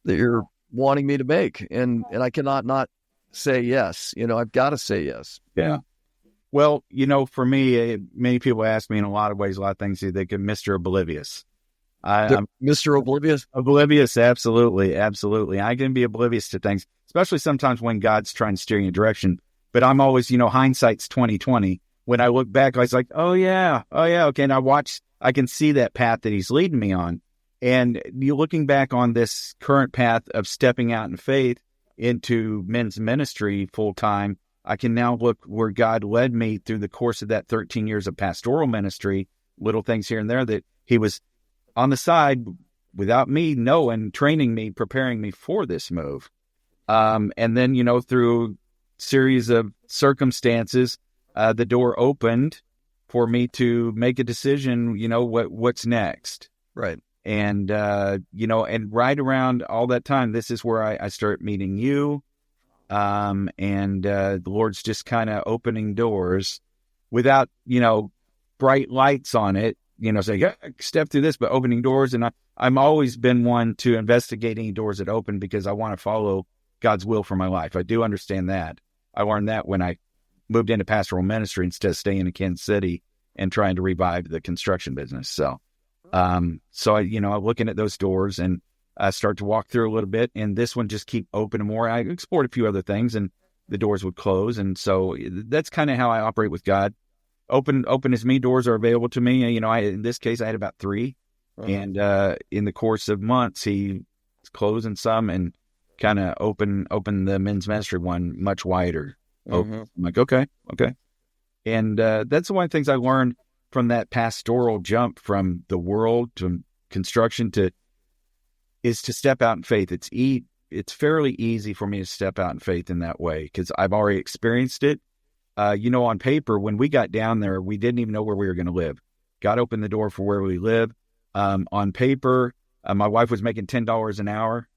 that you're wanting me to make, and I cannot not say yes. I've got to say yes. Yeah. Well, for me, many people ask me in a lot of ways, a lot of things. They can Mr. Oblivious. I'm Mr. Oblivious? Oblivious, absolutely. I can be oblivious to things, especially sometimes when God's trying to steer you in a direction. But I'm always, hindsight's 20/20. When I look back, I was like, oh yeah, okay. And I can see that path that he's leading me on. And you looking back on this current path of stepping out in faith into men's ministry full time, I can now look where God led me through the course of that 13 years of pastoral ministry, little things here and there that he was on the side without me knowing, training me, preparing me for this move. And then, through series of circumstances, the door opened for me to make a decision, what's next. Right. And, and right around all that time, this is where I start meeting you. The Lord's just kind of opening doors without, bright lights on it, saying, yeah, step through this, but opening doors. And I'm always been one to investigate any doors that open because I want to follow God's will for my life. I do understand that. I learned that when I moved into pastoral ministry instead of staying in Kansas City and trying to revive the construction business. So I'm looking at those doors and I start to walk through a little bit, and this one just keep opening more. I explored a few other things, and the doors would close, and so that's kind of how I operate with God. Open as many doors are available to me. In this case, I had about 3, and in the course of months, he was closing some and kind of open the men's ministry one much wider. I'm like, okay, and that's one of the things I learned from that pastoral jump from the world to construction is to step out in faith. It's fairly easy for me to step out in faith in that way because I've already experienced it. On paper, when we got down there, we didn't even know where we were going to live. God opened the door for where we live. On paper, my wife was making $10 an hour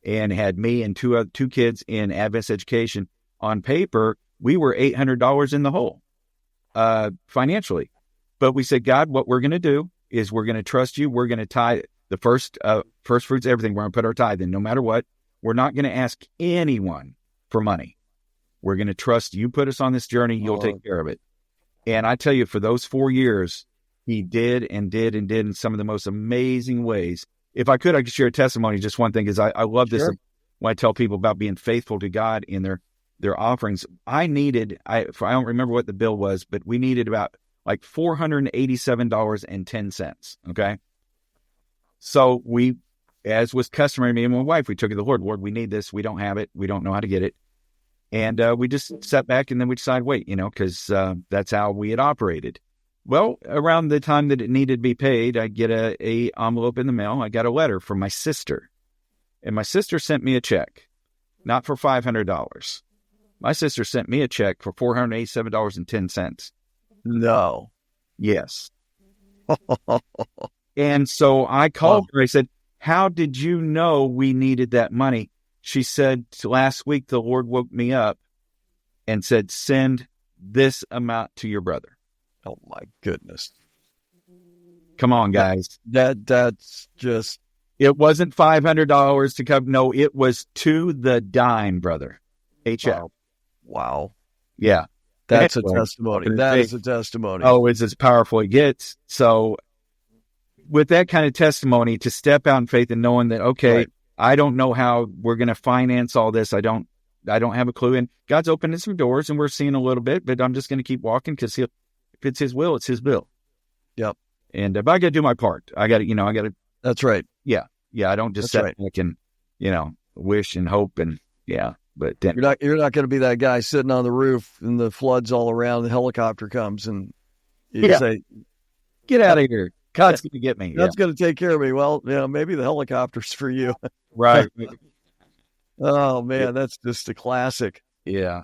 and had me and two kids in Advanced education. On paper, we were $800 in the hole financially. But we said, God, what we're going to do is we're going to trust you. We're going to tithe the first fruits, everything. We're going to put our tithe in no matter what. We're not going to ask anyone for money. We're going to trust you. Put us on this journey. You'll take care of it. And I tell you, for those 4 years, he did in some of the most amazing ways. If I could share a testimony. Just one thing is I love this. Sure. When I tell people about being faithful to God in their offerings. I don't remember what the bill was, but we needed about like $487.10. Okay. So we, as was customary, me and my wife, we took it to the Lord. Lord, we need this. We don't have it. We don't know how to get it. And we just sat back and then we decided, wait, because that's how we had operated. Well, around the time that it needed to be paid, I get a envelope in the mail. I got a letter from my sister. And my sister sent me a check, not for $500. My sister sent me a check for $487.10. No. Yes. And so I called her. I said, how did you know we needed that money? She said, last week, the Lord woke me up and said, send this amount to your brother. Oh, my goodness. Come on, guys. That's just It wasn't $500 to come. No, it was to the dime, brother. HF. Wow. Yeah. That's a testimony. That is a testimony. Oh, it's as powerful it gets. So with that kind of testimony, to step out in faith and knowing that, okay, right. I don't know how we're going to finance all this. I don't have a clue. And God's opening some doors and we're seeing a little bit, but I'm just going to keep walking because if it's his will, it's his will. Yep. And if I got to do my part, I got to. That's right. Yeah. Yeah. I don't just sit back and, wish and hope and but then, you're not going to be that guy sitting on the roof and the floods all around. The helicopter comes and you say, "Get out of here! God's going to get me. God's going to take care of me." Well, maybe the helicopter's for you, right? Oh man, that's just a classic. Yeah.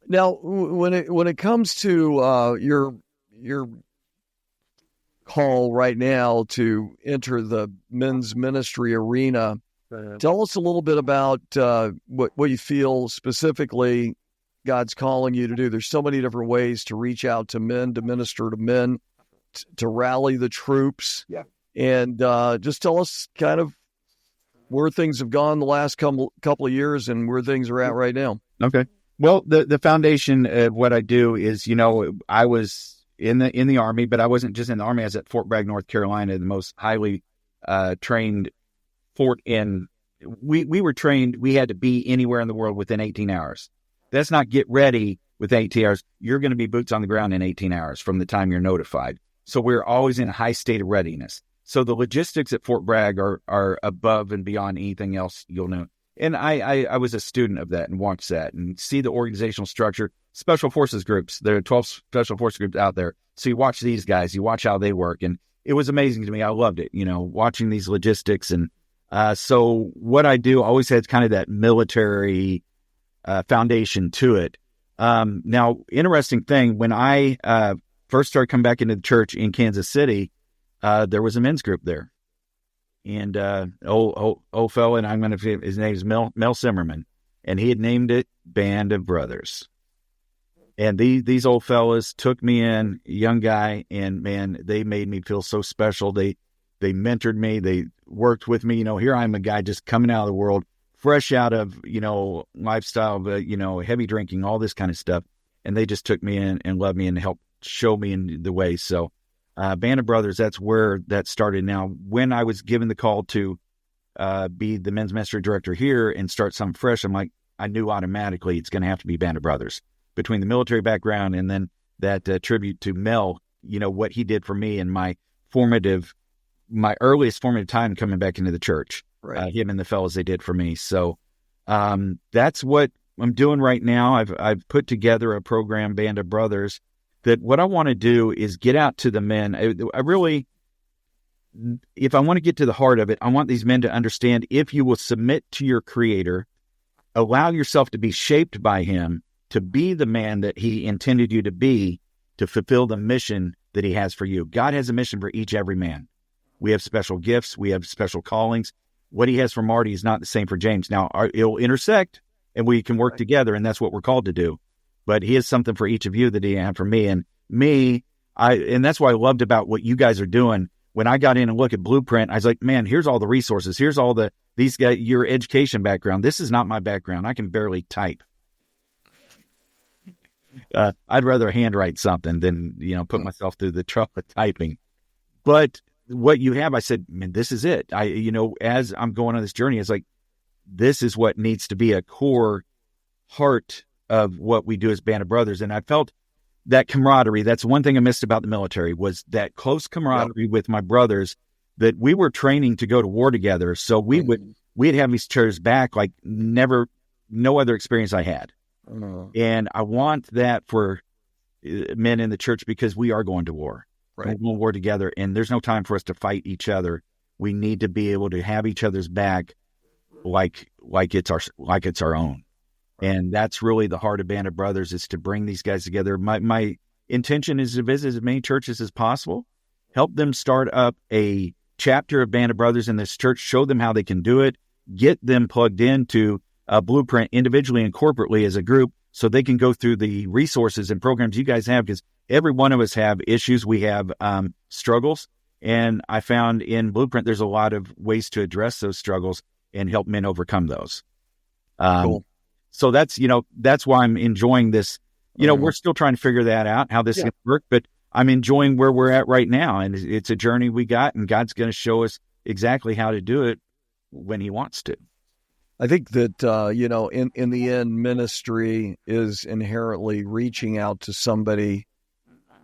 Now when it comes to your call right now to enter the men's ministry arena. Tell us a little bit about what you feel specifically God's calling you to do. There's so many different ways to reach out to men, to minister to men, to rally the troops. Yeah. And just tell us kind of where things have gone the last couple of years and where things are at right now. Okay. Well, the foundation of what I do is, I was in the Army, but I wasn't just in the Army. I was at Fort Bragg, North Carolina, the most highly trained fort we were trained, we had to be anywhere in the world within 18 hours. That's not get ready with 18 hours. You're going to be boots on the ground in 18 hours from the time you're notified. So we're always in a high state of readiness. So the logistics at Fort Bragg are above and beyond anything else you'll know. And I was a student of that and watched that and see the organizational structure, special forces groups. There are 12 special forces groups out there. So you watch these guys, you watch how they work. And it was amazing to me. I loved it, watching these logistics. And so what I do always has kind of that military foundation to it. Now, interesting thing, when I first started coming back into the church in Kansas City, there was a men's group there. And old fellow, and I'm going to, his name is Mel Simmerman, and he had named it Band of Brothers. And these old fellas took me in, young guy, and man, they made me feel so special. They mentored me. They worked with me. Here I'm a guy just coming out of the world, fresh out of, lifestyle, heavy drinking, all this kind of stuff. And they just took me in and loved me and helped show me in the way. So Band of Brothers, that's where that started. Now, when I was given the call to be the men's ministry director here and start something fresh, I knew automatically it's going to have to be Band of Brothers. Between the military background and then that tribute to Mel, what he did for me in my earliest formative time coming back into the church, right. Him and the fellows they did for me. So that's what I'm doing right now. I've put together a program, Band of Brothers, that what I want to do is get out to the men. I really, if I want to get to the heart of it, I want these men to understand if you will submit to your Creator, allow yourself to be shaped by Him, to be the man that He intended you to be, to fulfill the mission that He has for you. God has a mission for every man. We have special gifts. We have special callings. What He has for Marty is not the same for James. Now, it'll intersect, and we can work together, and that's what we're called to do. But He has something for each of you that He had for me. And and that's what I loved about what you guys are doing. When I got in and look at Blueprint, I was like, man, here's all the resources. Here's all these guys, your education background. This is not my background. I can barely type. I'd rather handwrite something than, put myself through the trouble of typing. But what you have, I said, man, this is it. As I'm going on this journey, it's like, this is what needs to be a core heart of what we do as Band of Brothers. And I felt that camaraderie. That's one thing I missed about the military, was that close camaraderie with my brothers, that we were training to go to war together. So we'd have each other's back like no other experience I had. And I want that for men in the church, because we are going to war. Right. We're going to war together, and there's no time for us to fight each other. We need to be able to have each other's back like it's our own. And that's really the heart of Band of Brothers, is to bring these guys together. My intention is to visit as many churches as possible, help them start up a chapter of Band of Brothers in this church, show them how they can do it, get them plugged into a Blueprint individually and corporately as a group, so they can go through the resources and programs you guys have, because every one of us have issues. We have struggles. And I found in Blueprint, there's a lot of ways to address those struggles and help men overcome those. Cool. So that's why I'm enjoying this. We're still trying to figure that out, how this is going to work, but I'm enjoying where we're at right now. And it's a journey we got, and God's going to show us exactly how to do it when he wants to. I think that, in the end, ministry is inherently reaching out to somebody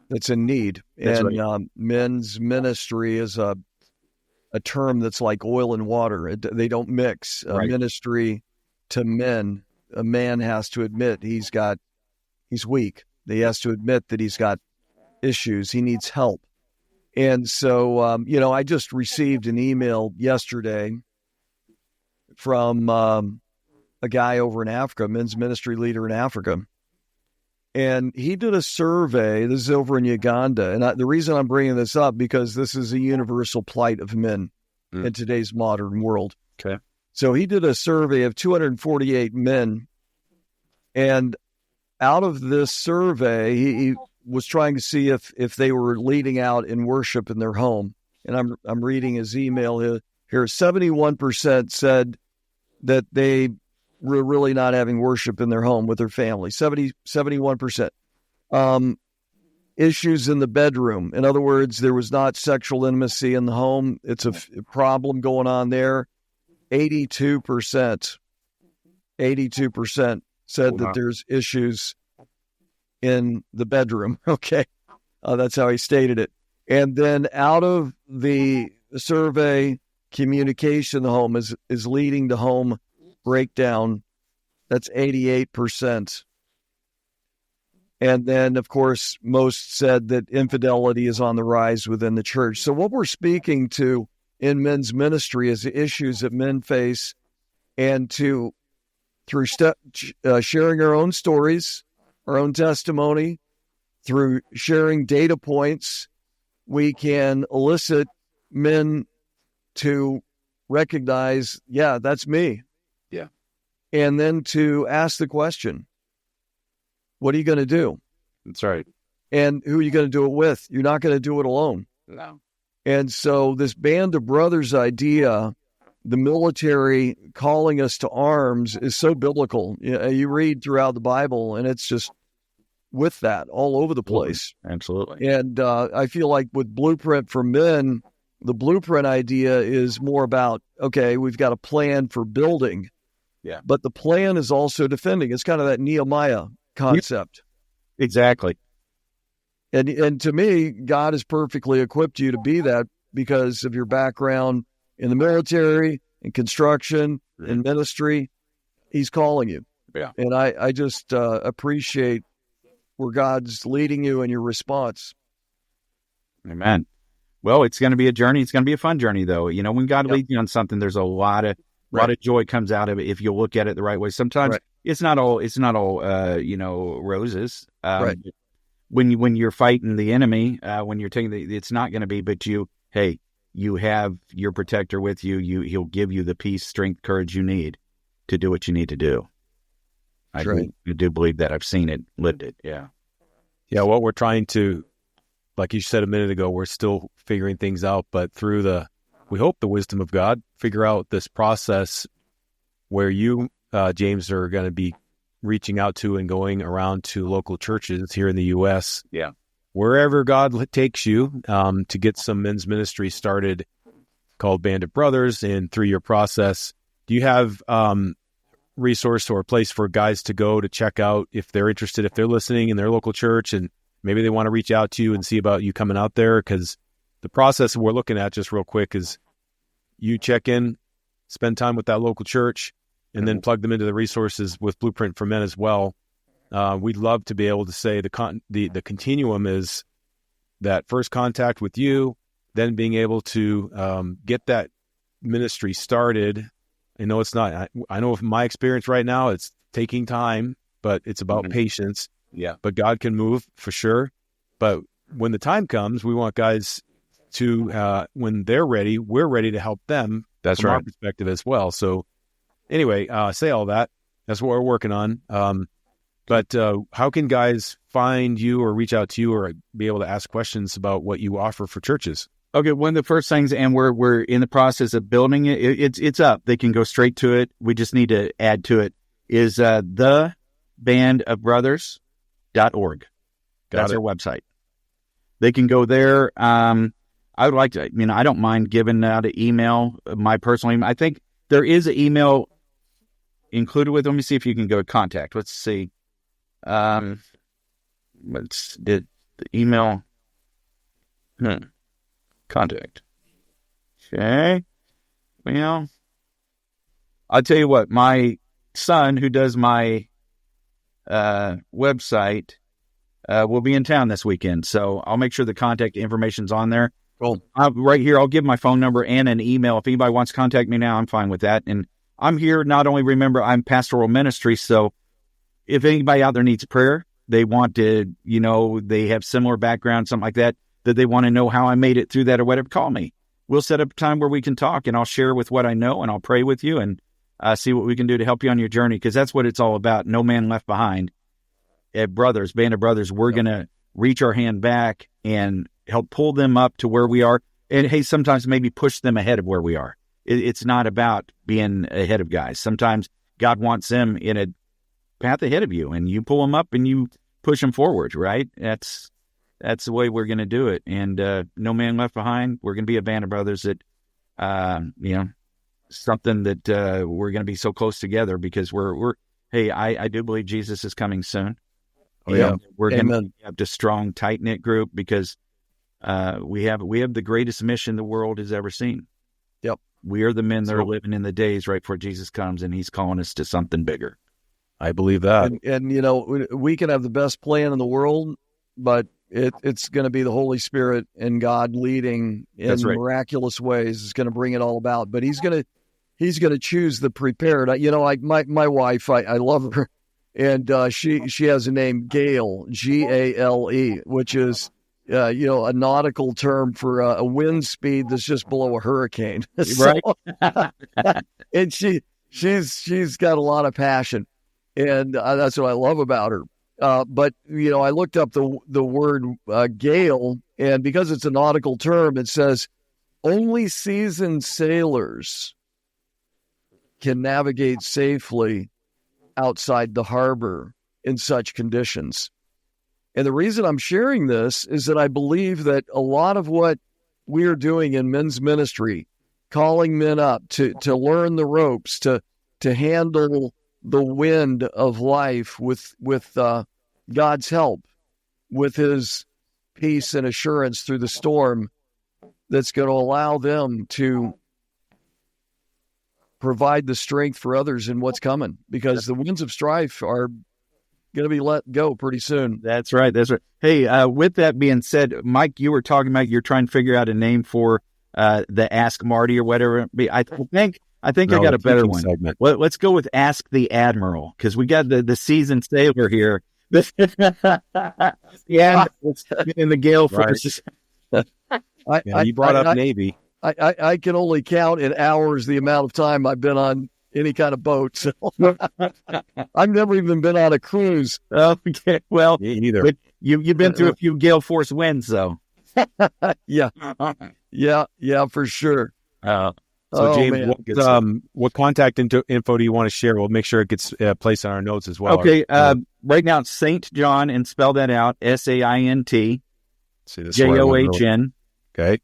that's in need. That's and right. Men's ministry is a term that's like oil and water. They don't mix. Right. Ministry to men, a man has to admit he's weak. He has to admit that he's got issues. He needs help. And so, I just received an email yesterday from a guy over in Africa, a men's ministry leader in Africa. And he did a survey. This is over in Uganda. And the reason I'm bringing this up, because this is a universal plight of men in today's modern world. Okay. So he did a survey of 248 men. And out of this survey, he was trying to see if they were leading out in worship in their home. And I'm reading his email here. 71% said that they were really not having worship in their home with their family. 71%. Issues in the bedroom. In other words, there was not sexual intimacy in the home. It's a problem going on there. 82% said that there's issues in the bedroom. Okay. That's how he stated it. And then out of the survey, communication in the home is leading to home breakdown. That's 88%. And then, of course, most said that infidelity is on the rise within the church. So what we're speaking to in men's ministry is the issues that men face, and through sharing our own stories, our own testimony, through sharing data points, we can elicit men to recognize, yeah, that's me. Yeah. And then to ask the question, what are you going to do? That's right. And who are you going to do it with? You're not going to do it alone. No. And so this band of brothers idea, the military calling us to arms, is so biblical. You read throughout the Bible, and it's just with that all over the place. Absolutely. And I feel like with Blueprint for Men, the blueprint idea is more about, okay, we've got a plan for building. Yeah. But the plan is also defending. It's kind of that Nehemiah concept. Exactly. And to me, God has perfectly equipped you to be that because of your background in the military, in construction, in ministry. He's calling you. Yeah. And I just appreciate where God's leading you in your response. Amen. Well, it's going to be a journey. It's going to be a fun journey, though. When God leads you on something, there's a lot of joy comes out of it if you look at it the right way. Sometimes it's not all roses. Right. When you're fighting the enemy, when you're taking it's not going to be. But you have your protector with you. He'll give you the peace, strength, courage you need to do what you need to do. I do believe that. I've seen it, lived it. Yeah. Yeah. What we're trying to, like you said a minute ago, we're still figuring things out, but through we hope the wisdom of God, figure out this process where you, James, are going to be reaching out to and going around to local churches here in the U.S. Yeah. Wherever God takes you, to get some men's ministry started called Band of Brothers. And through your process, do you have resource or a place for guys to go to check out if they're interested, if they're listening in their local church and maybe they want to reach out to you and see about you coming out there? Because the process we're looking at, just real quick, is you check in, spend time with that local church, and then plug them into the resources with Blueprint for Men as well. We'd love to be able to say the continuum is that first contact with you, then being able to get that ministry started. I know it's not, I know from my experience right now, it's taking time, but it's about patience. Yeah. But God can move for sure. But when the time comes, we want guys to, when they're ready, we're ready to help them. That's from right. our perspective as well. So anyway, say all that. That's what we're working on. But how can guys find you or reach out to you or be able to ask questions about what you offer for churches? Okay, one of the first things, and we're in the process of building it. It's up. They can go straight to it. We just need to add to it. Is thebandofbrothers.org. That's our website. They can go there. I would like to. I don't mind giving out an email, my personal email. I think there is an email included with. Let me see if you can go to contact. Let's see. The email. Contact. Okay. Well, I'll tell you what, my son who does my website will be in town this weekend. So I'll make sure the contact information's on there. Cool. Right here, I'll give my phone number and an email. If anybody wants to contact me now, I'm fine with that. And I'm here, not only remember I'm pastoral ministry. So if anybody out there needs prayer, they want to, they have similar background, something like that they want to know how I made it through that or whatever, call me. We'll set up a time where we can talk and I'll share with what I know and I'll pray with you and see what we can do to help you on your journey, because that's what it's all about. No man left behind. At Brothers, Band of Brothers, we're going to reach our hand back and help pull them up to where we are. And hey, sometimes maybe push them ahead of where we are. It's not about being ahead of guys. Sometimes God wants them in a path ahead of you and you pull them up and you push them forward, right? That's the way we're going to do it. And no man left behind. We're going to be a band of brothers that, something that we're going to be so close together because I do believe Jesus is coming soon. Oh, yeah. We're going to have a strong, tight-knit group because we have the greatest mission the world has ever seen. Yep. We are the men that are living in the days right before Jesus comes, and he's calling us to something bigger. I believe that. And we can have the best plan in the world, but it's going to be the Holy Spirit and God leading in miraculous ways is going to bring it all about. But he's going to choose the prepared. My wife, I love her, and she has a name Gale, Gale, which is a nautical term for a wind speed that's just below a hurricane. Right. And she's got a lot of passion, and that's what I love about her. But I looked up the word gale, and because it's a nautical term, it says only seasoned sailors can navigate safely outside the harbor in such conditions. And the reason I'm sharing this is that I believe that a lot of what we're doing in men's ministry, calling men up to learn the ropes, to handle the wind of life with God's help, with his peace and assurance through the storm, that's going to allow them to provide the strength for others in what's coming, because the winds of strife are going to be let go pretty soon. That's right. Hey, with that being said, Mike, you were talking about you're trying to figure out a name for the Ask Marty or whatever. I think I got a better one. Segment. Let's go with Ask the Admiral, because we got the seasoned sailor here. Yeah, in the gale force. You brought up Navy. I can only count in hours the amount of time I've been on any kind of boat. So I've never even been on a cruise. Okay, well, me either. But you've been through a few gale force winds, though. Yeah, for sure. So James, what contact info do you want to share? We'll make sure it gets placed on our notes as well. Okay, right now it's St. John, and spell that out, SAINT, JOHN. Okay.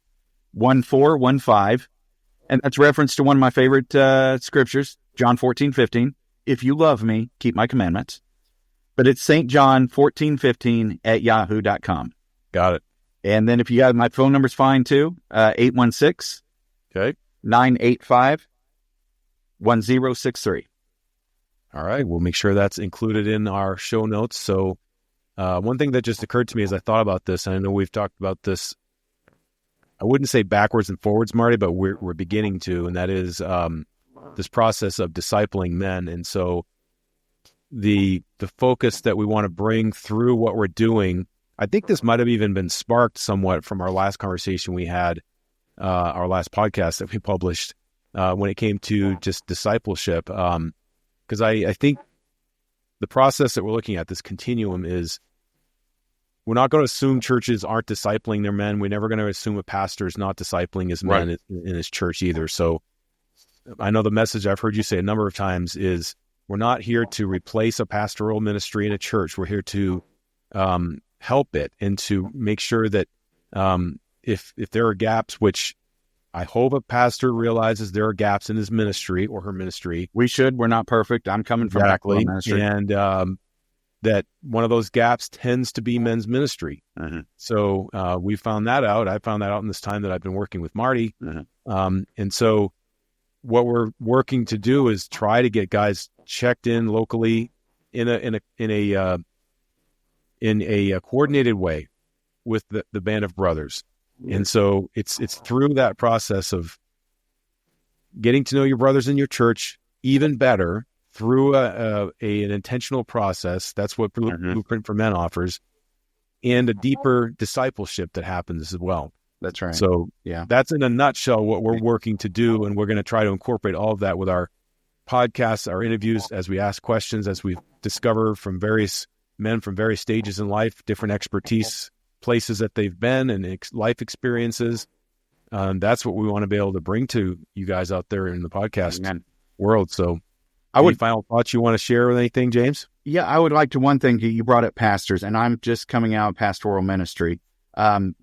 1415, and that's reference to one of my favorite scriptures, John 14:15. If you love me, keep my commandments. But it's St. John 14:15 at yahoo.com. Got it. And then if you got my phone number's fine too, 816 okay 985 1063. All right, we'll make sure that's included in our show notes. So one thing that just occurred to me as I thought about this, and I know we've talked about this, I wouldn't say backwards and forwards, Marty, but we're beginning to, and that is this process of discipling men. And so the focus that we want to bring through what we're doing, I think this might have even been sparked somewhat from our last conversation we had, our last podcast that we published, when it came to just discipleship. Because I think the process that we're looking at, this continuum, is we're not going to assume churches aren't discipling their men. We're never going to assume a pastor is not discipling his men in his church either. So I know the message I've heard you say a number of times is we're not here to replace a pastoral ministry in a church. We're here to help it and to make sure that if there are gaps, which I hope a pastor realizes there are gaps in his ministry or her ministry. We're not perfect. I'm coming from exactly. Ministry. And that one of those gaps tends to be men's ministry. So we found that out. I found that out in this time that I've been working with Marty. And so what we're working to do is try to get guys checked in locally in a coordinated way with the band of brothers. And so it's through that process of getting to know your brothers in your church even better through an intentional process. That's what Blueprint for Men offers, and a deeper discipleship that happens as well. That's right. So that's in a nutshell what we're working to do, and we're going to try to incorporate all of that with our podcasts, our interviews, as we ask questions, as we discover from various men from various stages in life, different expertise, places that they've been, and life experiences. That's what we want to be able to bring to you guys out there in the podcast world. So any final thoughts you want to share with anything, James? Yeah, I would like to. One thing, you brought up pastors, and I'm just coming out of pastoral ministry.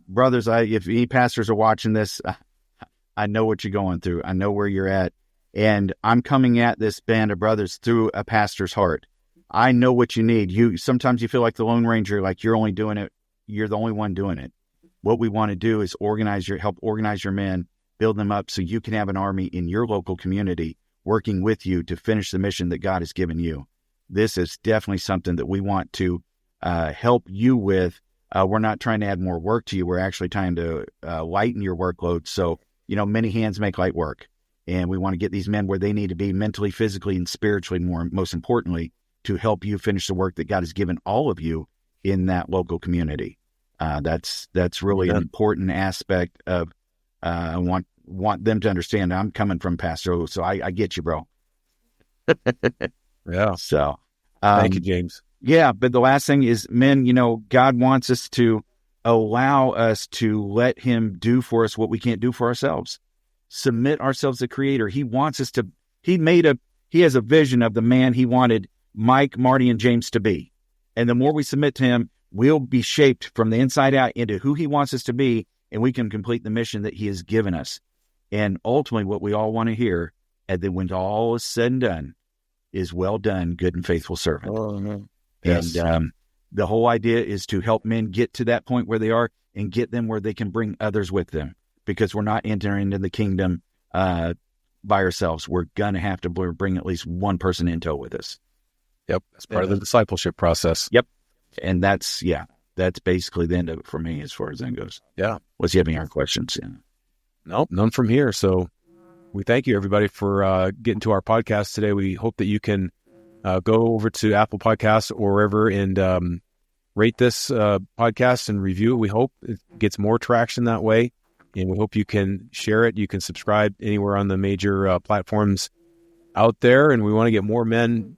Brothers, if any pastors are watching this, I know what you're going through. I know where you're at. And I'm coming at this band of brothers through a pastor's heart. I know what you need. Sometimes you feel like the Lone Ranger, like you're only doing it. You're the only one doing it. What we want to do is help organize your men, build them up so you can have an army in your local community working with you to finish the mission that God has given you. This is definitely something that we want to help you with. We're not trying to add more work to you. We're actually trying to lighten your workload. So, many hands make light work. And we want to get these men where they need to be mentally, physically, and spiritually, most importantly, to help you finish the work that God has given all of you in that local community. That's really an important aspect of, I want them to understand I'm coming from pastoral, so I get you, bro. Yeah. So, thank you, James. Yeah. But the last thing is, men, God wants us to allow us to let him do for us what we can't do for ourselves. Submit ourselves to the Creator. He wants us to, he has a vision of the man he wanted Mike, Marty, and James to be. And the more we submit to him, we'll be shaped from the inside out into who he wants us to be, and we can complete the mission that he has given us. And ultimately, what we all want to hear, and then when all is said and done, is well done, good and faithful servant. Yes. And the whole idea is to help men get to that point where they are and get them where they can bring others with them, because we're not entering into the kingdom by ourselves. We're going to have to bring at least one person in tow with us. Yep. That's part of the discipleship process. Yep. And that's basically the end of it for me as far as that goes. Yeah. What's you have any other questions? Yeah. Nope, none from here. So we thank you, everybody, for getting to our podcast today. We hope that you can go over to Apple Podcasts or wherever and rate this podcast and review it. We hope it gets more traction that way. And we hope you can share it. You can subscribe anywhere on the major platforms out there. And we want to get more men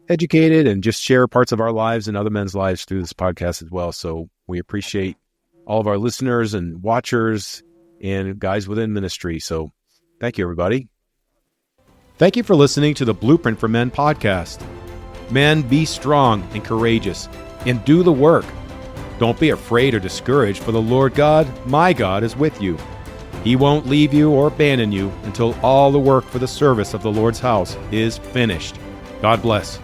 educated and just share parts of our lives and other men's lives through this podcast as well. So we appreciate all of our listeners and watchers and guys within ministry. So thank you, everybody. Thank you for listening to the Blueprint for Men podcast. Men, be strong and courageous and do the work. Don't be afraid or discouraged, for the Lord God, my God, is with you. He won't leave you or abandon you until all the work for the service of the Lord's house is finished. God bless.